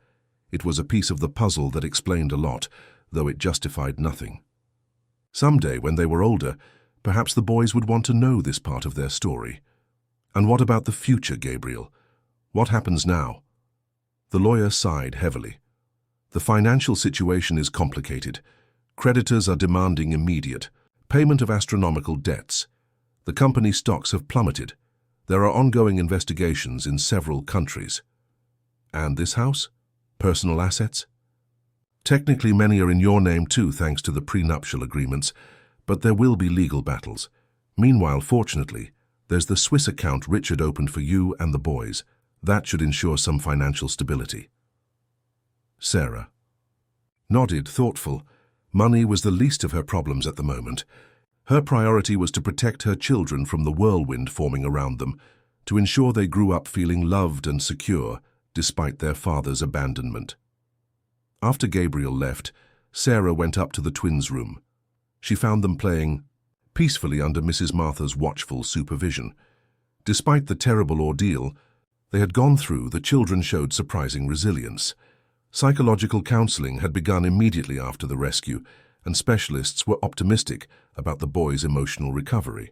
It was a piece of the puzzle that explained a lot, though it justified nothing. Someday, when they were older, perhaps the boys would want to know this part of their story. And what about the future, Gabriel? What happens now? The lawyer sighed heavily. The financial situation is complicated. Creditors are demanding immediate payment of astronomical debts. The company's stocks have plummeted. There are ongoing investigations in several countries. And this house? Personal assets? Technically, many are in your name too, thanks to the prenuptial agreements, but there will be legal battles. Meanwhile, fortunately, there's the Swiss account Richard opened for you and the boys. That should ensure some financial stability. Sarah nodded, thoughtful. Money was the least of her problems at the moment. Her priority was to protect her children from the whirlwind forming around them, to ensure they grew up feeling loved and secure, despite their father's abandonment. After Gabriel left, Sarah went up to the twins' room. She found them playing peacefully under Mrs. Martha's watchful supervision. Despite the terrible ordeal they had gone through, the children showed surprising resilience. Psychological counseling had begun immediately after the rescue, and specialists were optimistic about the boys' emotional recovery.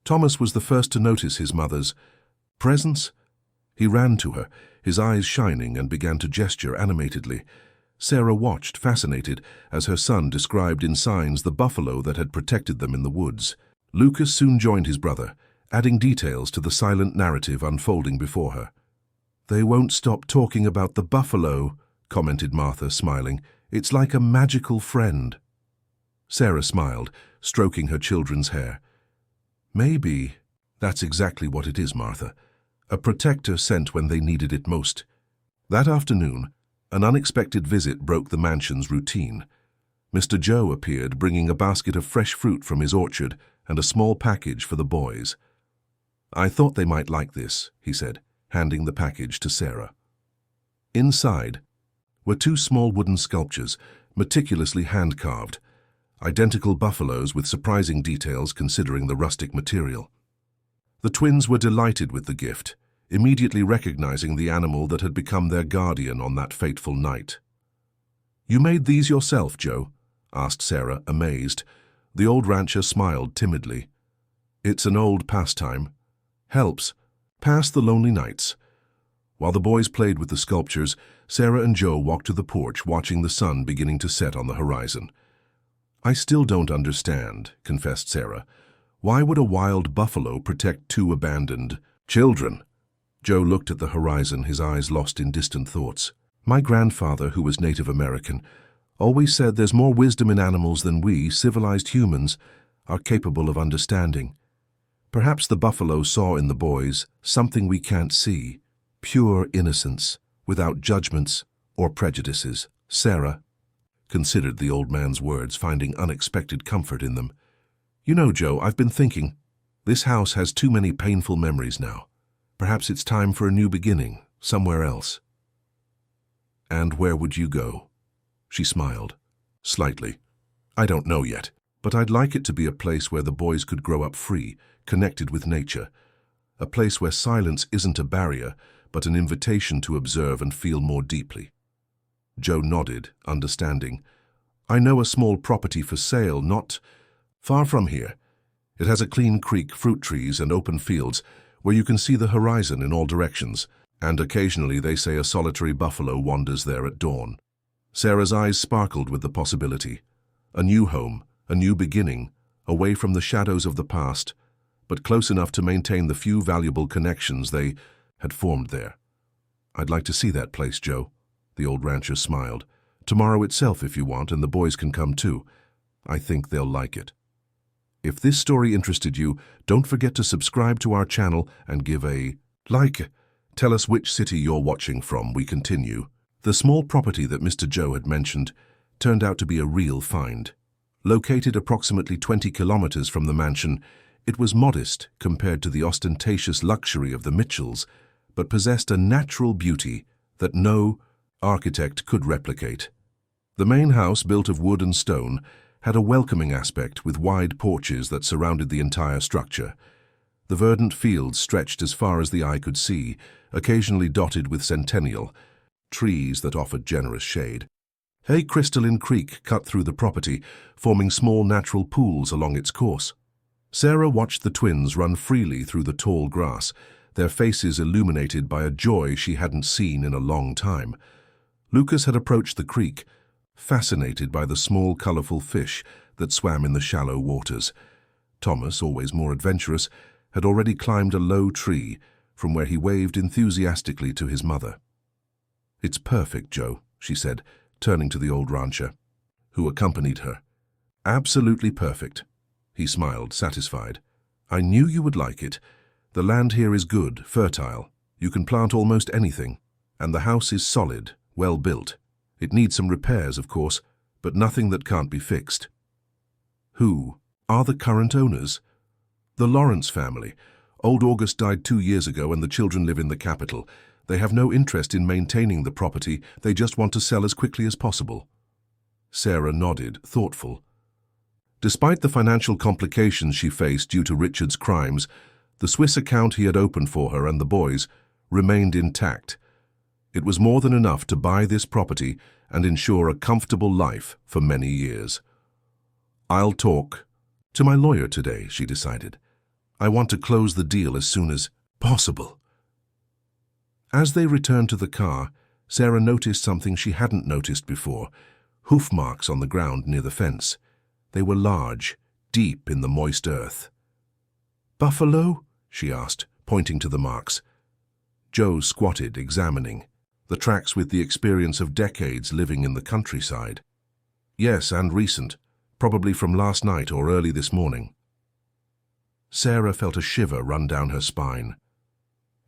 Thomas was the first to notice his mother's presence. He ran to her, his eyes shining, and began to gesture animatedly. Sarah watched, fascinated, as her son described in signs the buffalo that had protected them in the woods. Lucas soon joined his brother, adding details to the silent narrative unfolding before her. "They won't stop talking about the buffalo," commented Martha, smiling. "It's like a magical friend." Sarah smiled, stroking her children's hair. "Maybe that's exactly what it is, Martha. A protector sent when they needed it most." That afternoon, an unexpected visit broke the mansion's routine. Mr. Joe appeared, bringing a basket of fresh fruit from his orchard and a small package for the boys. "I thought they might like this," he said, handing the package to Sarah. Inside were two small wooden sculptures, meticulously hand-carved, identical buffaloes with surprising details considering the rustic material. The twins were delighted with the gift, immediately recognizing the animal that had become their guardian on that fateful night. "You made these yourself, Joe?" asked Sarah, amazed. The old rancher smiled timidly. "It's an old pastime. Helps pass the lonely nights." While the boys played with the sculptures, Sarah and Joe walked to the porch, watching the sun beginning to set on the horizon. "I still don't understand," confessed Sarah. "Why would a wild buffalo protect two abandoned children?" Joe looked at the horizon, his eyes lost in distant thoughts. "My grandfather, who was Native American, always said there's more wisdom in animals than we, civilized humans, are capable of understanding. Perhaps the buffalo saw in the boys something we can't see, pure innocence, without judgments or prejudices." Sarah considered the old man's words, finding unexpected comfort in them. "You know, Joe, I've been thinking, this house has too many painful memories now. Perhaps it's time for a new beginning, somewhere else." "And where would you go?" She smiled, slightly. "I don't know yet, but I'd like it to be a place where the boys could grow up free, connected with nature. A place where silence isn't a barrier, but an invitation to observe and feel more deeply." Joe nodded, understanding. "I know a small property for sale, not far from here. It has a clean creek, fruit trees, and open fields, where you can see the horizon in all directions, and occasionally they say a solitary buffalo wanders there at dawn." Sarah's eyes sparkled with the possibility. A new home, a new beginning, away from the shadows of the past, but close enough to maintain the few valuable connections they had formed there. "I'd like to see that place, Joe," the old rancher smiled. "Tomorrow itself if you want, and the boys can come too. I think they'll like it." If this story interested you, don't forget to subscribe to our channel and give a like. Tell us which city you're watching from. We continue. The small property that Mr. Joe had mentioned turned out to be a real find. Located approximately 20 kilometers from the mansion, it was modest compared to the ostentatious luxury of the Mitchells, but possessed a natural beauty that no architect could replicate. The main house, built of wood and stone, had a welcoming aspect with wide porches that surrounded the entire structure. The verdant fields stretched as far as the eye could see, occasionally dotted with centennial trees that offered generous shade. A crystalline creek cut through the property, forming small natural pools along its course. Sarah watched the twins run freely through the tall grass, their faces illuminated by a joy she hadn't seen in a long time. Lucas had approached the creek, fascinated by the small, colorful fish that swam in the shallow waters. Thomas, always more adventurous, had already climbed a low tree, from where he waved enthusiastically to his mother. "It's perfect, Joe," she said, turning to the old rancher, who accompanied her. "Absolutely perfect." He smiled, satisfied. "I knew you would like it. The land here is good, fertile. You can plant almost anything. And the house is solid, well built. It needs some repairs, of course, but nothing that can't be fixed." "Who are the current owners?" "The Lawrence family. Old August died 2 years ago and the children live in the capital. They have no interest in maintaining the property, they just want to sell as quickly as possible." Sarah nodded, thoughtful. Despite the financial complications she faced due to Richard's crimes, the Swiss account he had opened for her and the boys remained intact. It was more than enough to buy this property and ensure a comfortable life for many years. "I'll talk to my lawyer today," she decided. "I want to close the deal as soon as possible." As they returned to the car, Sarah noticed something she hadn't noticed before: hoof marks on the ground near the fence. They were large, deep in the moist earth. "Buffalo?" she asked, pointing to the marks. Joe squatted, examining the tracks with the experience of decades living in the countryside. "Yes, and recent, probably from last night or early this morning." Sarah felt a shiver run down her spine.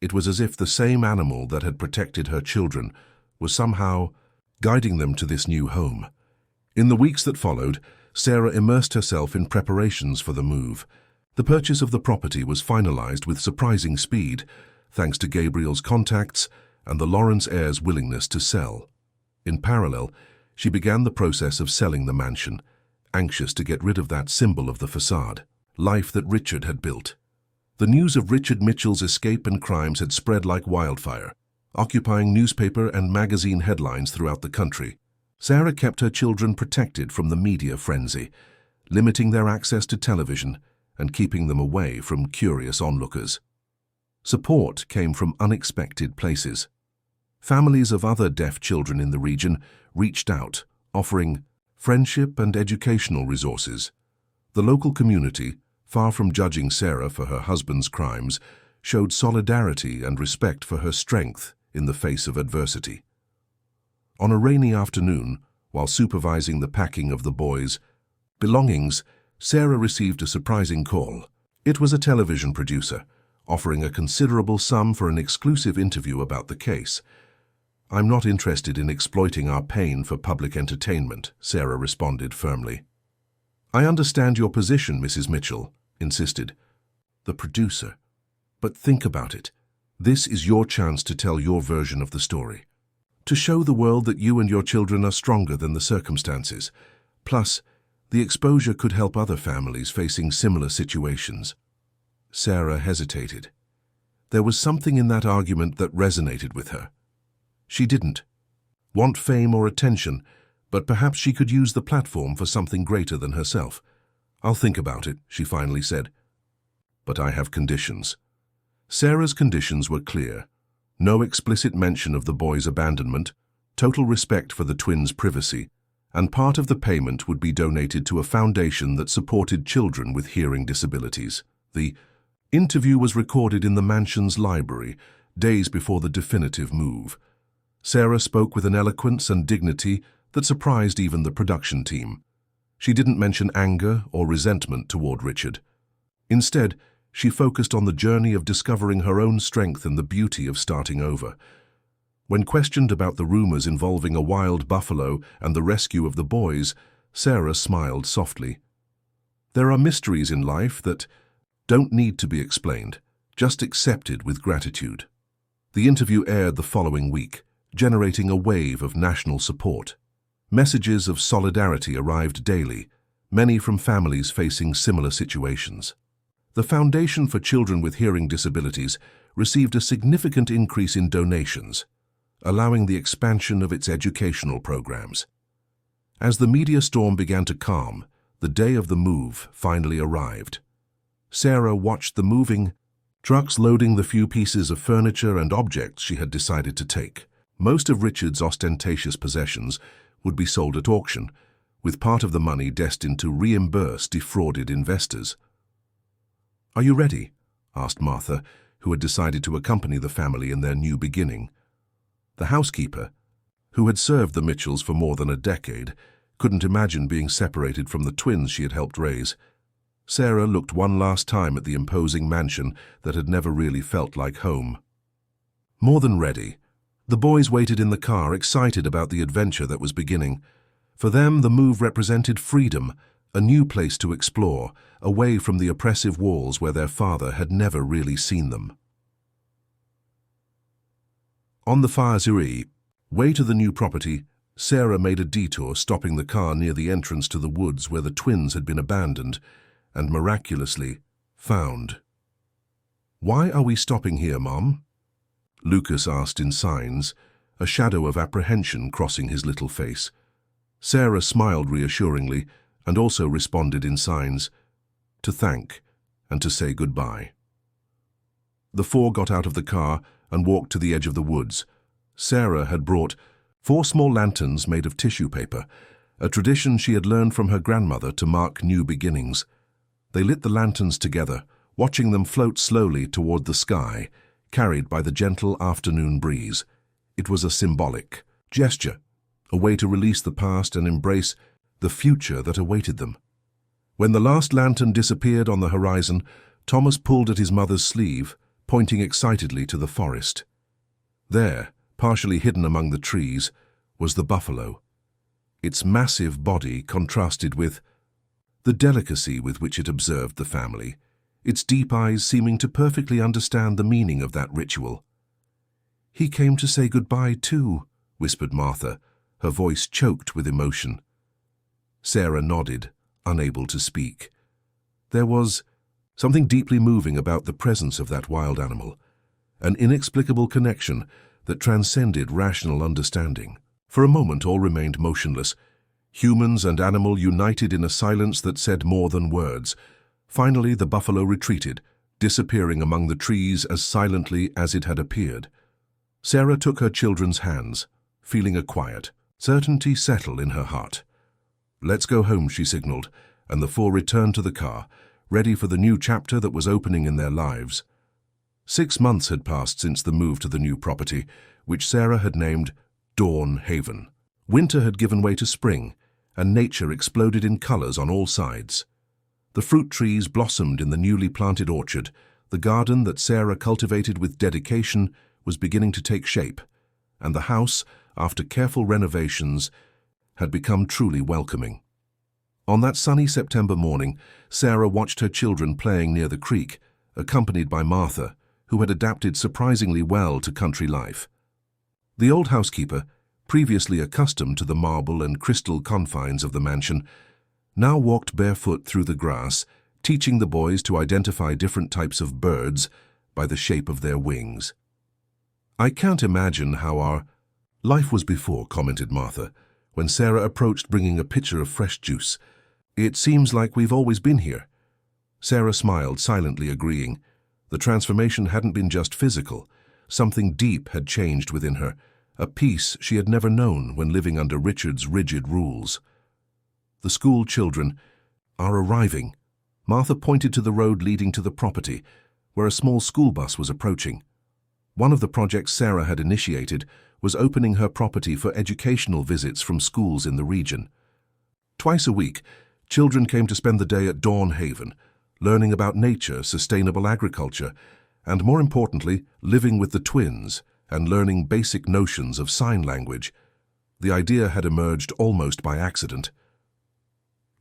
It was as if the same animal that had protected her children was somehow guiding them to this new home. In the weeks that followed, Sarah immersed herself in preparations for the move. The purchase of the property was finalized with surprising speed, thanks to Gabriel's contacts and the Lawrence heirs' willingness to sell. In parallel, she began the process of selling the mansion, anxious to get rid of that symbol of the facade, life that Richard had built. The news of Richard Mitchell's escape and crimes had spread like wildfire, occupying newspaper and magazine headlines throughout the country. Sarah kept her children protected from the media frenzy, limiting their access to television and keeping them away from curious onlookers. Support came from unexpected places. Families of other deaf children in the region reached out, offering friendship and educational resources. The local community, far from judging Sarah for her husband's crimes, showed solidarity and respect for her strength in the face of adversity. On a rainy afternoon, while supervising the packing of the boys' belongings, Sarah received a surprising call. It was a television producer, offering a considerable sum for an exclusive interview about the case. "I'm not interested in exploiting our pain for public entertainment," Sarah responded firmly. "I understand your position, Mrs. Mitchell," insisted the producer. "But think about it. This is your chance to tell your version of the story, to show the world that you and your children are stronger than the circumstances. Plus, the exposure could help other families facing similar situations." Sarah hesitated. There was something in that argument that resonated with her. She didn't want fame or attention, but perhaps she could use the platform for something greater than herself. "I'll think about it," she finally said. "But I have conditions." Sarah's conditions were clear. No explicit mention of the boys' abandonment, total respect for the twins' privacy, and part of the payment would be donated to a foundation that supported children with hearing disabilities. The interview was recorded in the mansion's library, days before the definitive move. Sarah spoke with an eloquence and dignity that surprised even the production team. She didn't mention anger or resentment toward Richard. Instead, she focused on the journey of discovering her own strength and the beauty of starting over. When questioned about the rumors involving a wild buffalo and the rescue of the boys, Sarah smiled softly. There are mysteries in life that don't need to be explained, just accepted with gratitude. The interview aired the following week, generating a wave of national support. Messages of solidarity arrived daily, many from families facing similar situations. The Foundation for Children with Hearing Disabilities received a significant increase in donations, allowing the expansion of its educational programs. As the media storm began to calm, the day of the move finally arrived. Sarah watched the moving trucks loading the few pieces of furniture and objects she had decided to take. Most of Richard's ostentatious possessions would be sold at auction, with part of the money destined to reimburse defrauded investors. "Are you ready?" asked Martha, who had decided to accompany the family in their new beginning. The housekeeper, who had served the Mitchells for more than a decade, couldn't imagine being separated from the twins she had helped raise. Sarah looked one last time at the imposing mansion that had never really felt like home. More than ready, the boys waited in the car, excited about the adventure that was beginning. For them, the move represented freedom, a new place to explore, away from the oppressive walls where their father had never really seen them. On the Fair's way to the new property, Sarah made a detour, stopping the car near the entrance to the woods where the twins had been abandoned and miraculously found. "Why are we stopping here, Mom?" Lucas asked in signs, a shadow of apprehension crossing his little face. Sarah smiled reassuringly and also responded in signs, to thank and to say goodbye. The four got out of the car and walked to the edge of the woods. Sarah had brought 4 small lanterns made of tissue paper, a tradition she had learned from her grandmother to mark new beginnings. They lit the lanterns together, watching them float slowly toward the sky, carried by the gentle afternoon breeze. It was a symbolic gesture, a way to release the past and embrace the future that awaited them. When the last lantern disappeared on the horizon, Thomas pulled at his mother's sleeve, pointing excitedly to the forest. There, partially hidden among the trees, was the buffalo. Its massive body contrasted with the delicacy with which it observed the family, its deep eyes seeming to perfectly understand the meaning of that ritual. "He came to say goodbye too," whispered Martha, her voice choked with emotion. Sarah nodded, unable to speak. There was something deeply moving about the presence of that wild animal, an inexplicable connection that transcended rational understanding. For a moment all remained motionless, humans and animal united in a silence that said more than words. Finally the buffalo retreated, disappearing among the trees as silently as it had appeared. Sarah took her children's hands, feeling a quiet certainty settle in her heart. "Let's go home," she signaled, and the four returned to the car, ready for the new chapter that was opening in their lives. 6 months had passed since the move to the new property, which Sarah had named Dawn Haven. Winter had given way to spring, and nature exploded in colors on all sides. The fruit trees blossomed in the newly planted orchard. The garden that Sarah cultivated with dedication was beginning to take shape, and the house, after careful renovations, had become truly welcoming. On that sunny September morning, Sarah watched her children playing near the creek, accompanied by Martha, who had adapted surprisingly well to country life. The old housekeeper, previously accustomed to the marble and crystal confines of the mansion, now walked barefoot through the grass, teaching the boys to identify different types of birds by the shape of their wings. "I can't imagine how our life was before," commented Martha, when Sarah approached bringing a pitcher of fresh juice. "It seems like we've always been here." Sarah smiled, silently agreeing. The transformation hadn't been just physical. Something deep had changed within her, a peace she had never known when living under Richard's rigid rules. "The school children are arriving." Martha pointed to the road leading to the property, where a small school bus was approaching. One of the projects Sarah had initiated was opening her property for educational visits from schools in the region. Twice a week, children came to spend the day at Dawn Haven, learning about nature, sustainable agriculture, and more importantly, living with the twins and learning basic notions of sign language. The idea had emerged almost by accident.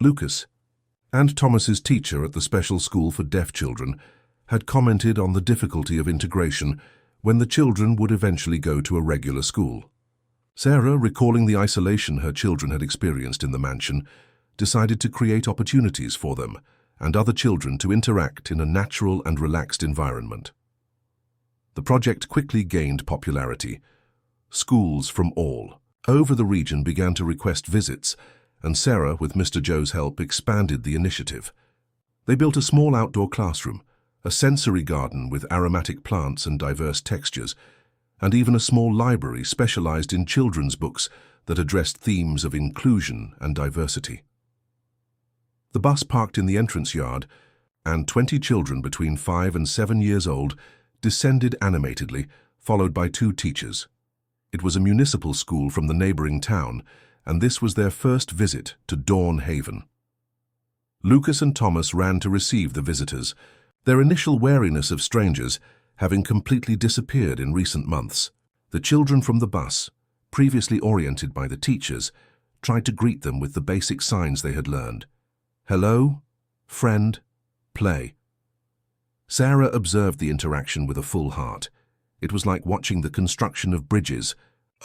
Lucas, and Thomas's teacher at the special school for deaf children, had commented on the difficulty of integration when the children would eventually go to a regular school. Sarah, recalling the isolation her children had experienced in the mansion, decided to create opportunities for them and other children to interact in a natural and relaxed environment. The project quickly gained popularity. Schools from all over the region began to request visits, and Sarah, with Mr. Joe's help, expanded the initiative. They built a small outdoor classroom, a sensory garden with aromatic plants and diverse textures, and even a small library specialized in children's books that addressed themes of inclusion and diversity. The bus parked in the entrance yard, and 20 children between 5 and 7 years old descended animatedly, followed by 2 teachers. It was a municipal school from the neighboring town, and this was their first visit to Dawn Haven. Lucas and Thomas ran to receive the visitors, their initial wariness of strangers having completely disappeared in recent months. The children from the bus, previously oriented by the teachers, tried to greet them with the basic signs they had learned. Hello, friend, play. Sarah observed the interaction with a full heart. It was like watching the construction of bridges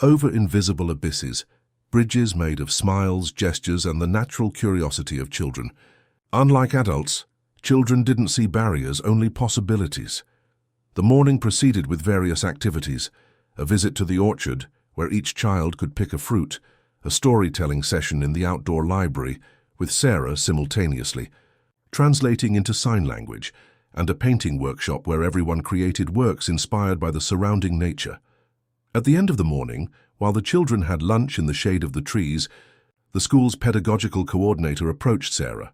over invisible abysses, bridges made of smiles, gestures, and the natural curiosity of children. Unlike adults, children didn't see barriers, only possibilities. The morning proceeded with various activities: a visit to the orchard, where each child could pick a fruit, a storytelling session in the outdoor library, with Sarah simultaneously, translating into sign language, and a painting workshop where everyone created works inspired by the surrounding nature. At the end of the morning, while the children had lunch in the shade of the trees, the school's pedagogical coordinator approached Sarah.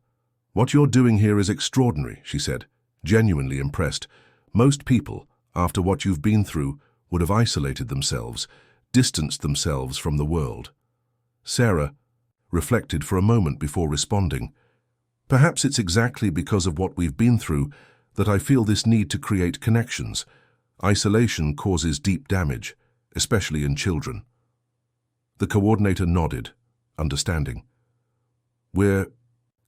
"What you're doing here is extraordinary," she said, genuinely impressed. "Most people, after what you've been through, would have isolated themselves, distanced themselves from the world." Sarah reflected for a moment before responding. "Perhaps it's exactly because of what we've been through that I feel this need to create connections. Isolation causes deep damage, especially in children." The coordinator nodded, understanding. "We're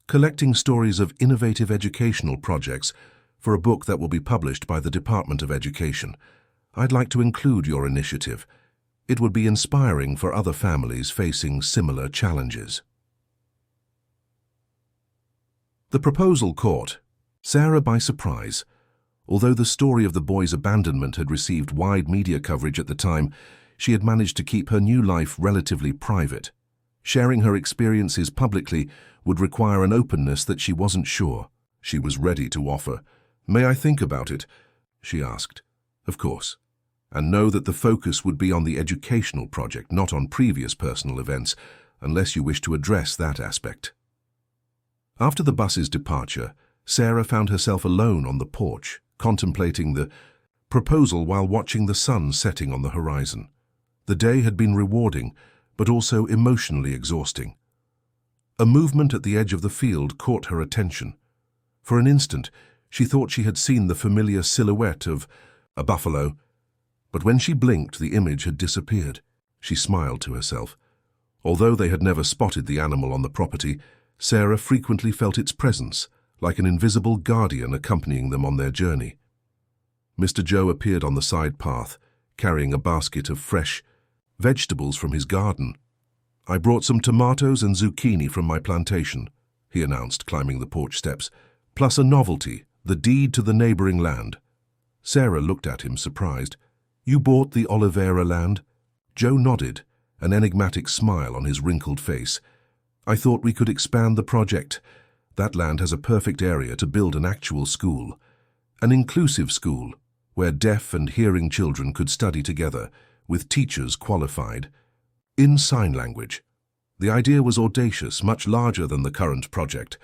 collecting stories of innovative educational projects for a book that will be published by the Department of Education. I'd like to include your initiative. It would be inspiring for other families facing similar challenges." The proposal caught Sarah by surprise. Although the story of the boy's abandonment had received wide media coverage at the time, she had managed to keep her new life relatively private. Sharing her experiences publicly would require an openness that she wasn't sure she was ready to offer. "May I think about it?" she asked. "Of course. And know that the focus would be on the educational project, not on previous personal events, unless you wish to address that aspect." After the bus's departure, Sarah found herself alone on the porch, contemplating the proposal while watching the sun setting on the horizon. The day had been rewarding, but also emotionally exhausting. A movement at the edge of the field caught her attention. For an instant, she thought she had seen the familiar silhouette of a buffalo, but when she blinked, the image had disappeared. She smiled to herself. Although they had never spotted the animal on the property, Sarah frequently felt its presence, like an invisible guardian accompanying them on their journey. Mr. Joe appeared on the side path, carrying a basket of fresh vegetables from his garden. "I brought some tomatoes and zucchini from my plantation," he announced, climbing the porch steps, "plus a novelty, the deed to the neighboring land." Sarah looked at him, surprised. "You bought the Oliveira land?" Joe nodded, an enigmatic smile on his wrinkled face. "I thought we could expand the project. That land has a perfect area to build an actual school. An inclusive school, where deaf and hearing children could study together, with teachers qualified, in sign language." The idea was audacious, much larger than the current project.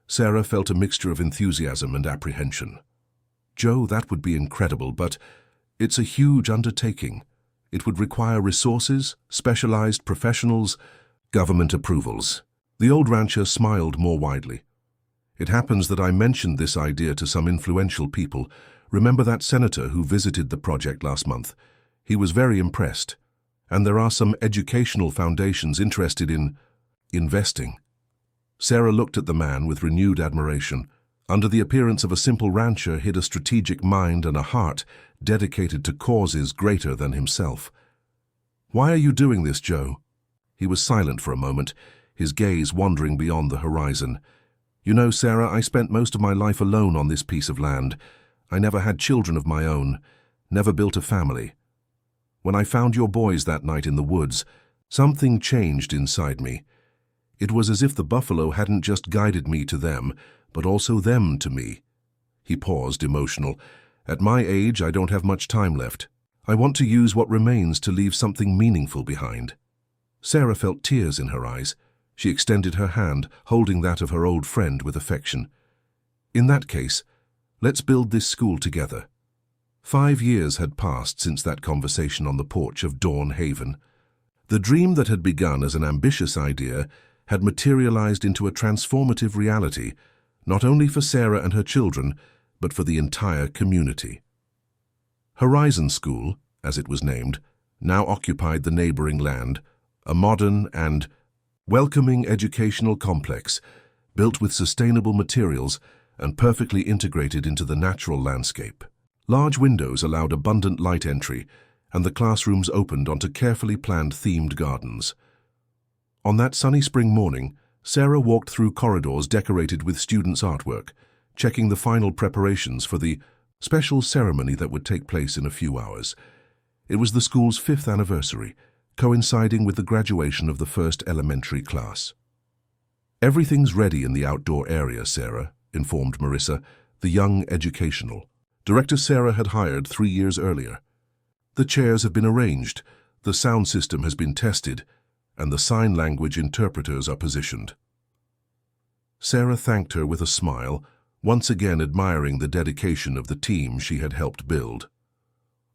Sarah felt a mixture of enthusiasm and apprehension. "Joe, that would be incredible, but It's a huge undertaking. It would require resources, specialized professionals, government approvals. The old rancher smiled more widely. It happens that I mentioned this idea to some influential people. Remember that senator who visited the project last month? He was very impressed. And there are some educational foundations interested in investing. Sarah looked at the man with renewed admiration. Under the appearance of a simple rancher hid a strategic mind and a heart dedicated to causes greater than himself. "Why are you doing this, Joe?" He was silent for a moment, his gaze wandering beyond the horizon. "You know, Sarah, I spent most of my life alone on this piece of land. I never had children of my own, never built a family. When I found your boys that night in the woods, something changed inside me. It was as if the buffalo hadn't just guided me to them, but also them to me." He paused, emotional. "At my age, I don't have much time left. I want to use what remains to leave something meaningful behind." Sarah felt tears in her eyes. She extended her hand, holding that of her old friend with affection. "In that case, let's build this school together." 5 years had passed since that conversation on the porch of Dawn Haven. The dream that had begun as an ambitious idea had materialized into a transformative reality, not only for Sarah and her children, but for the entire community. Horizon School, as it was named, now occupied the neighboring land, a modern and welcoming educational complex, built with sustainable materials and perfectly integrated into the natural landscape. Large windows allowed abundant light entry, and the classrooms opened onto carefully planned themed gardens. On that sunny spring morning, Sarah walked through corridors decorated with students' artwork, checking the final preparations for the special ceremony that would take place in a few hours. It was the school's 5th anniversary, coinciding with the graduation of the first elementary class. "Everything's ready in the outdoor area, Sarah," informed Marissa, the young educational. Director Sarah had hired 3 years earlier. "The chairs have been arranged, the sound system has been tested, and the sign language interpreters are positioned." Sarah thanked her with a smile, once again admiring the dedication of the team she had helped build.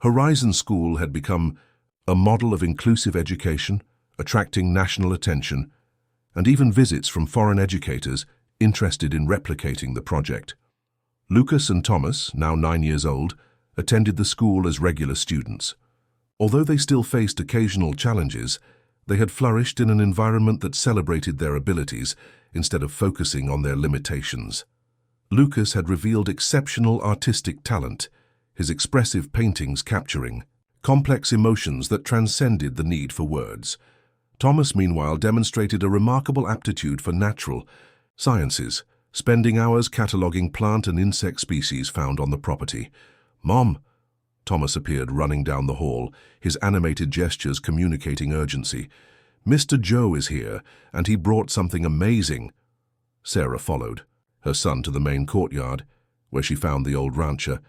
Horizon School had become a model of inclusive education, attracting national attention, and even visits from foreign educators interested in replicating the project. Lucas and Thomas, now 9 years old, attended the school as regular students. Although they still faced occasional challenges, they had flourished in an environment that celebrated their abilities instead of focusing on their limitations. Lucas had revealed exceptional artistic talent, his expressive paintings capturing complex emotions that transcended the need for words. Thomas, meanwhile, demonstrated a remarkable aptitude for natural sciences, spending hours cataloging plant and insect species found on the property. "Mom!" Thomas appeared running down the hall, his animated gestures communicating urgency. "Mr. Joe is here, and he brought something amazing." Sarah followed, her son to the main courtyard, where she found the old rancher,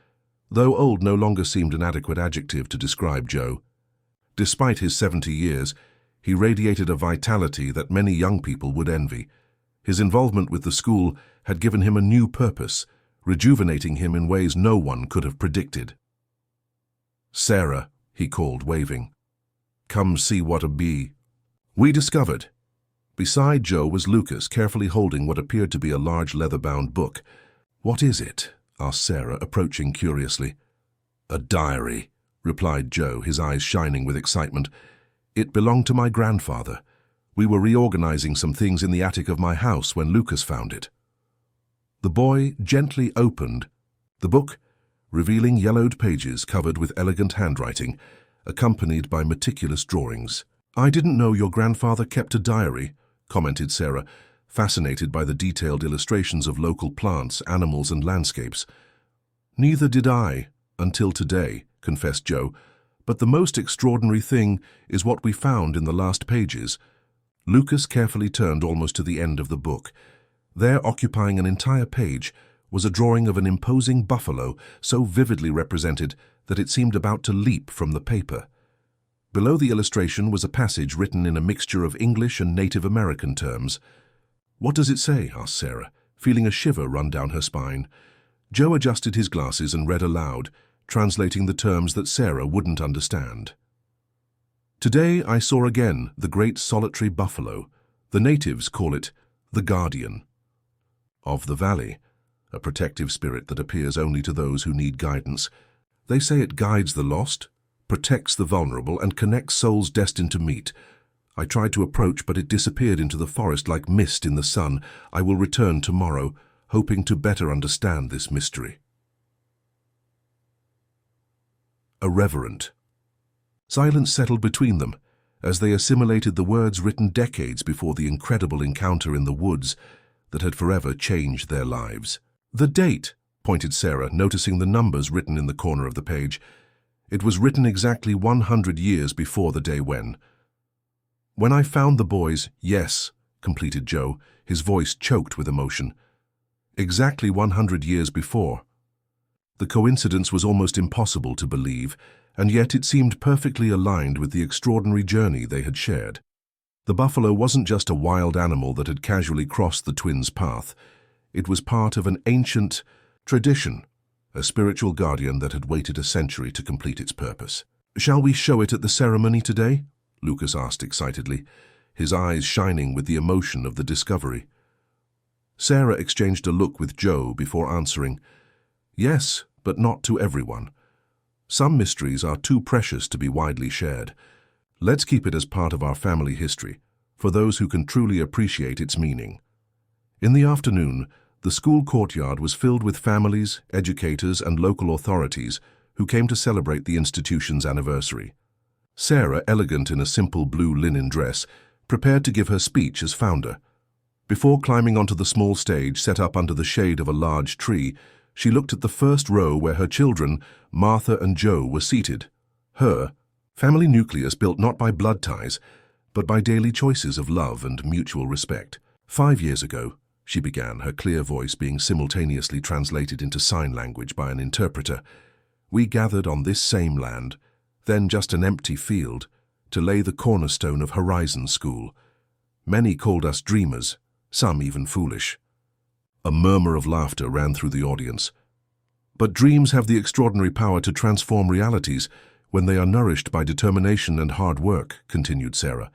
though old no longer seemed an adequate adjective to describe Joe. Despite his 70 years, he radiated a vitality that many young people would envy. His involvement with the school had given him a new purpose, rejuvenating him in ways no one could have predicted. "Sarah," he called, waving. "Come see what a bee." We discovered. Beside Joe was Lucas, carefully holding what appeared to be a large leather-bound book. "What is it?" asked Sarah, approaching curiously. "A diary," replied Joe, his eyes shining with excitement. "It belonged to my grandfather. We were reorganizing some things in the attic of my house when Lucas found it." The boy gently opened the book, revealing yellowed pages covered with elegant handwriting, accompanied by meticulous drawings. "I didn't know your grandfather kept a diary," commented Sarah, fascinated by the detailed illustrations of local plants, animals, and landscapes. "Neither did I, until today," confessed Joe, "but the most extraordinary thing is what we found in the last pages." Lucas carefully turned almost to the end of the book. There, occupying an entire page, was a drawing of an imposing buffalo, so vividly represented that it seemed about to leap from the paper. Below the illustration was a passage written in a mixture of English and Native American terms. "What does it say?" asked Sarah, feeling a shiver run down her spine. Joe adjusted his glasses and read aloud, translating the terms that Sarah wouldn't understand. Today I saw again the great solitary buffalo. The natives call it the guardian of the valley, a protective spirit that appears only to those who need guidance. They say it guides the lost, protects the vulnerable, and connects souls destined to meet. I tried to approach, but it disappeared into the forest like mist in the sun. I will return tomorrow, hoping to better understand this mystery. Irreverent. Silence settled between them, as they assimilated the words written decades before the incredible encounter in the woods that had forever changed their lives. "The date," pointed Sarah, noticing the numbers written in the corner of the page. "It was written exactly 100 years before the day when." "When I found the boys, yes," completed Joe, his voice choked with emotion. "Exactly 100 years before." The coincidence was almost impossible to believe, and yet it seemed perfectly aligned with the extraordinary journey they had shared. The buffalo wasn't just a wild animal that had casually crossed the twins' path. It was part of an ancient tradition, a spiritual guardian that had waited a century to complete its purpose. "Shall we show it at the ceremony today?" Lucas asked excitedly, his eyes shining with the emotion of the discovery. Sarah exchanged a look with Joe before answering, "Yes, but not to everyone. Some mysteries are too precious to be widely shared. Let's keep it as part of our family history, for those who can truly appreciate its meaning." In the afternoon, the school courtyard was filled with families, educators, and local authorities who came to celebrate the institution's anniversary. Sarah, elegant in a simple blue linen dress, prepared to give her speech as founder. Before climbing onto the small stage set up under the shade of a large tree, she looked at the first row where her children, Martha and Joe, were seated. Her family nucleus built not by blood ties, but by daily choices of love and mutual respect. "5 years ago," she began, her clear voice being simultaneously translated into sign language by an interpreter, "we gathered on this same land, then just an empty field, to lay the cornerstone of Horizon School. Many called us dreamers, some even foolish." A murmur of laughter ran through the audience. "But dreams have the extraordinary power to transform realities when they are nourished by determination and hard work," continued Sarah.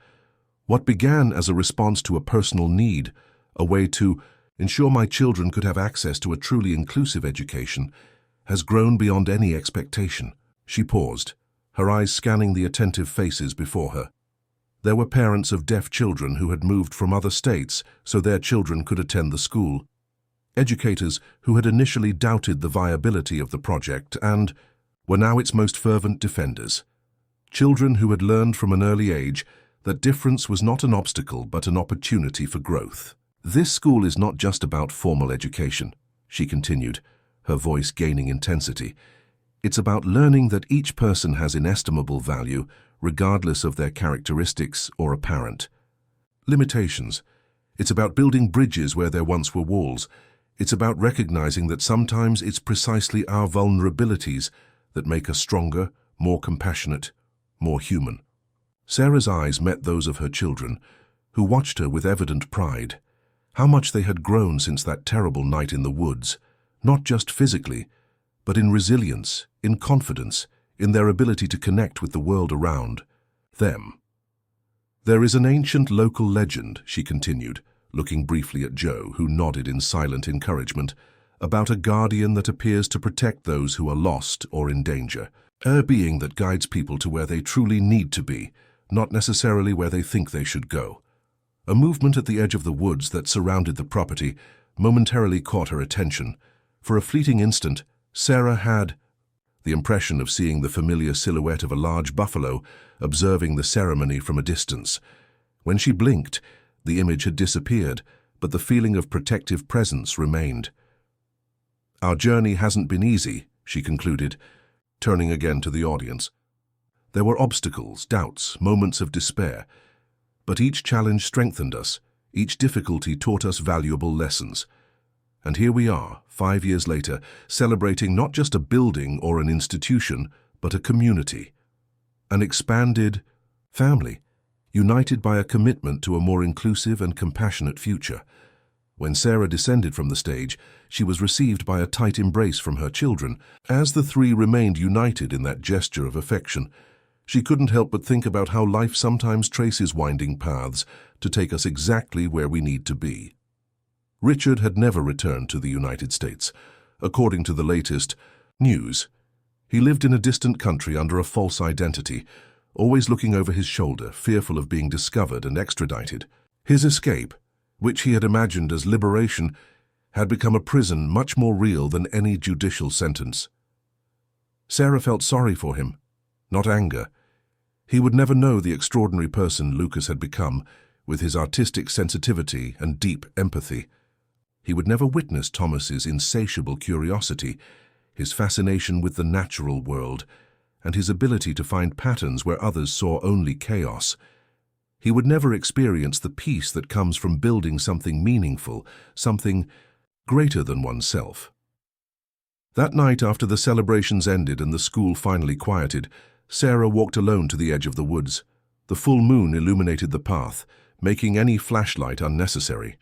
"What began as a response to a personal need, a way to ensure my children could have access to a truly inclusive education, has grown beyond any expectation." She paused, her eyes scanning the attentive faces before her. There were parents of deaf children who had moved from other states so their children could attend the school, educators who had initially doubted the viability of the project and were now its most fervent defenders, children who had learned from an early age that difference was not an obstacle but an opportunity for growth. "This school is not just about formal education," she continued, her voice gaining intensity. "It's about learning that each person has inestimable value, regardless of their characteristics or apparent limitations. It's about building bridges where there once were walls. It's about recognizing that sometimes it's precisely our vulnerabilities that make us stronger, more compassionate, more human." Sarah's eyes met those of her children, who watched her with evident pride. How much they had grown since that terrible night in the woods, not just physically, but in resilience, in confidence, in their ability to connect with the world around them. "There is an ancient local legend," she continued, looking briefly at Joe, who nodded in silent encouragement, "about a guardian that appears to protect those who are lost or in danger, a being that guides people to where they truly need to be, not necessarily where they think they should go." A movement at the edge of the woods that surrounded the property momentarily caught her attention. For a fleeting instant, Sarah had the impression of seeing the familiar silhouette of a large buffalo observing the ceremony from a distance. When she blinked, the image had disappeared, but the feeling of protective presence remained. "Our journey hasn't been easy," she concluded, turning again to the audience. "There were obstacles, doubts, moments of despair, but each challenge strengthened us, each difficulty taught us valuable lessons. And here we are, 5 years later, celebrating not just a building or an institution, but a community, an expanded family, united by a commitment to a more inclusive and compassionate future." When Sarah descended from the stage, she was received by a tight embrace from her children. As the three remained united in that gesture of affection, she couldn't help but think about how life sometimes traces winding paths to take us exactly where we need to be. Richard had never returned to the United States. According to the latest news, he lived in a distant country under a false identity, always looking over his shoulder, fearful of being discovered and extradited. His escape, which he had imagined as liberation, had become a prison much more real than any judicial sentence. Sarah felt sorry for him, not anger. He would never know the extraordinary person Lucas had become, with his artistic sensitivity and deep empathy. He would never witness Thomas's insatiable curiosity, his fascination with the natural world, and his ability to find patterns where others saw only chaos. He would never experience the peace that comes from building something meaningful, something greater than oneself. That night, after the celebrations ended and the school finally quieted, Sarah walked alone to the edge of the woods. The full moon illuminated the path, making any flashlight unnecessary.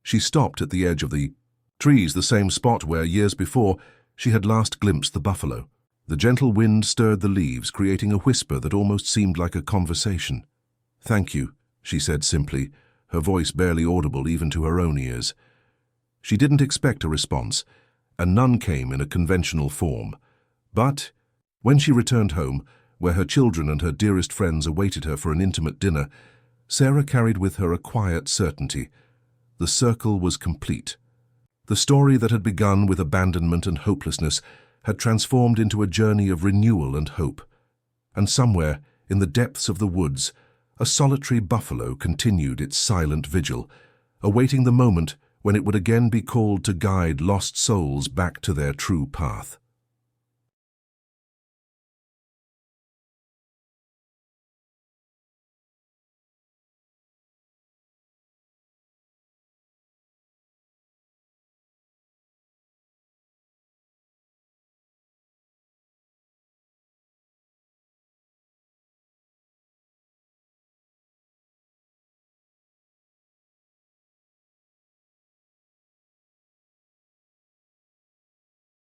She stopped at the edge of the trees, the same spot where, years before, she had last glimpsed the buffalo. The gentle wind stirred the leaves, creating a whisper that almost seemed like a conversation. "Thank you," she said simply, her voice barely audible even to her own ears. She didn't expect a response, and none came in a conventional form. But when she returned home, where her children and her dearest friends awaited her for an intimate dinner, Sarah carried with her a quiet certainty. The circle was complete. The story that had begun with abandonment and hopelessness had transformed into a journey of renewal and hope. And somewhere, in the depths of the woods, a solitary buffalo continued its silent vigil, awaiting the moment when it would again be called to guide lost souls back to their true path.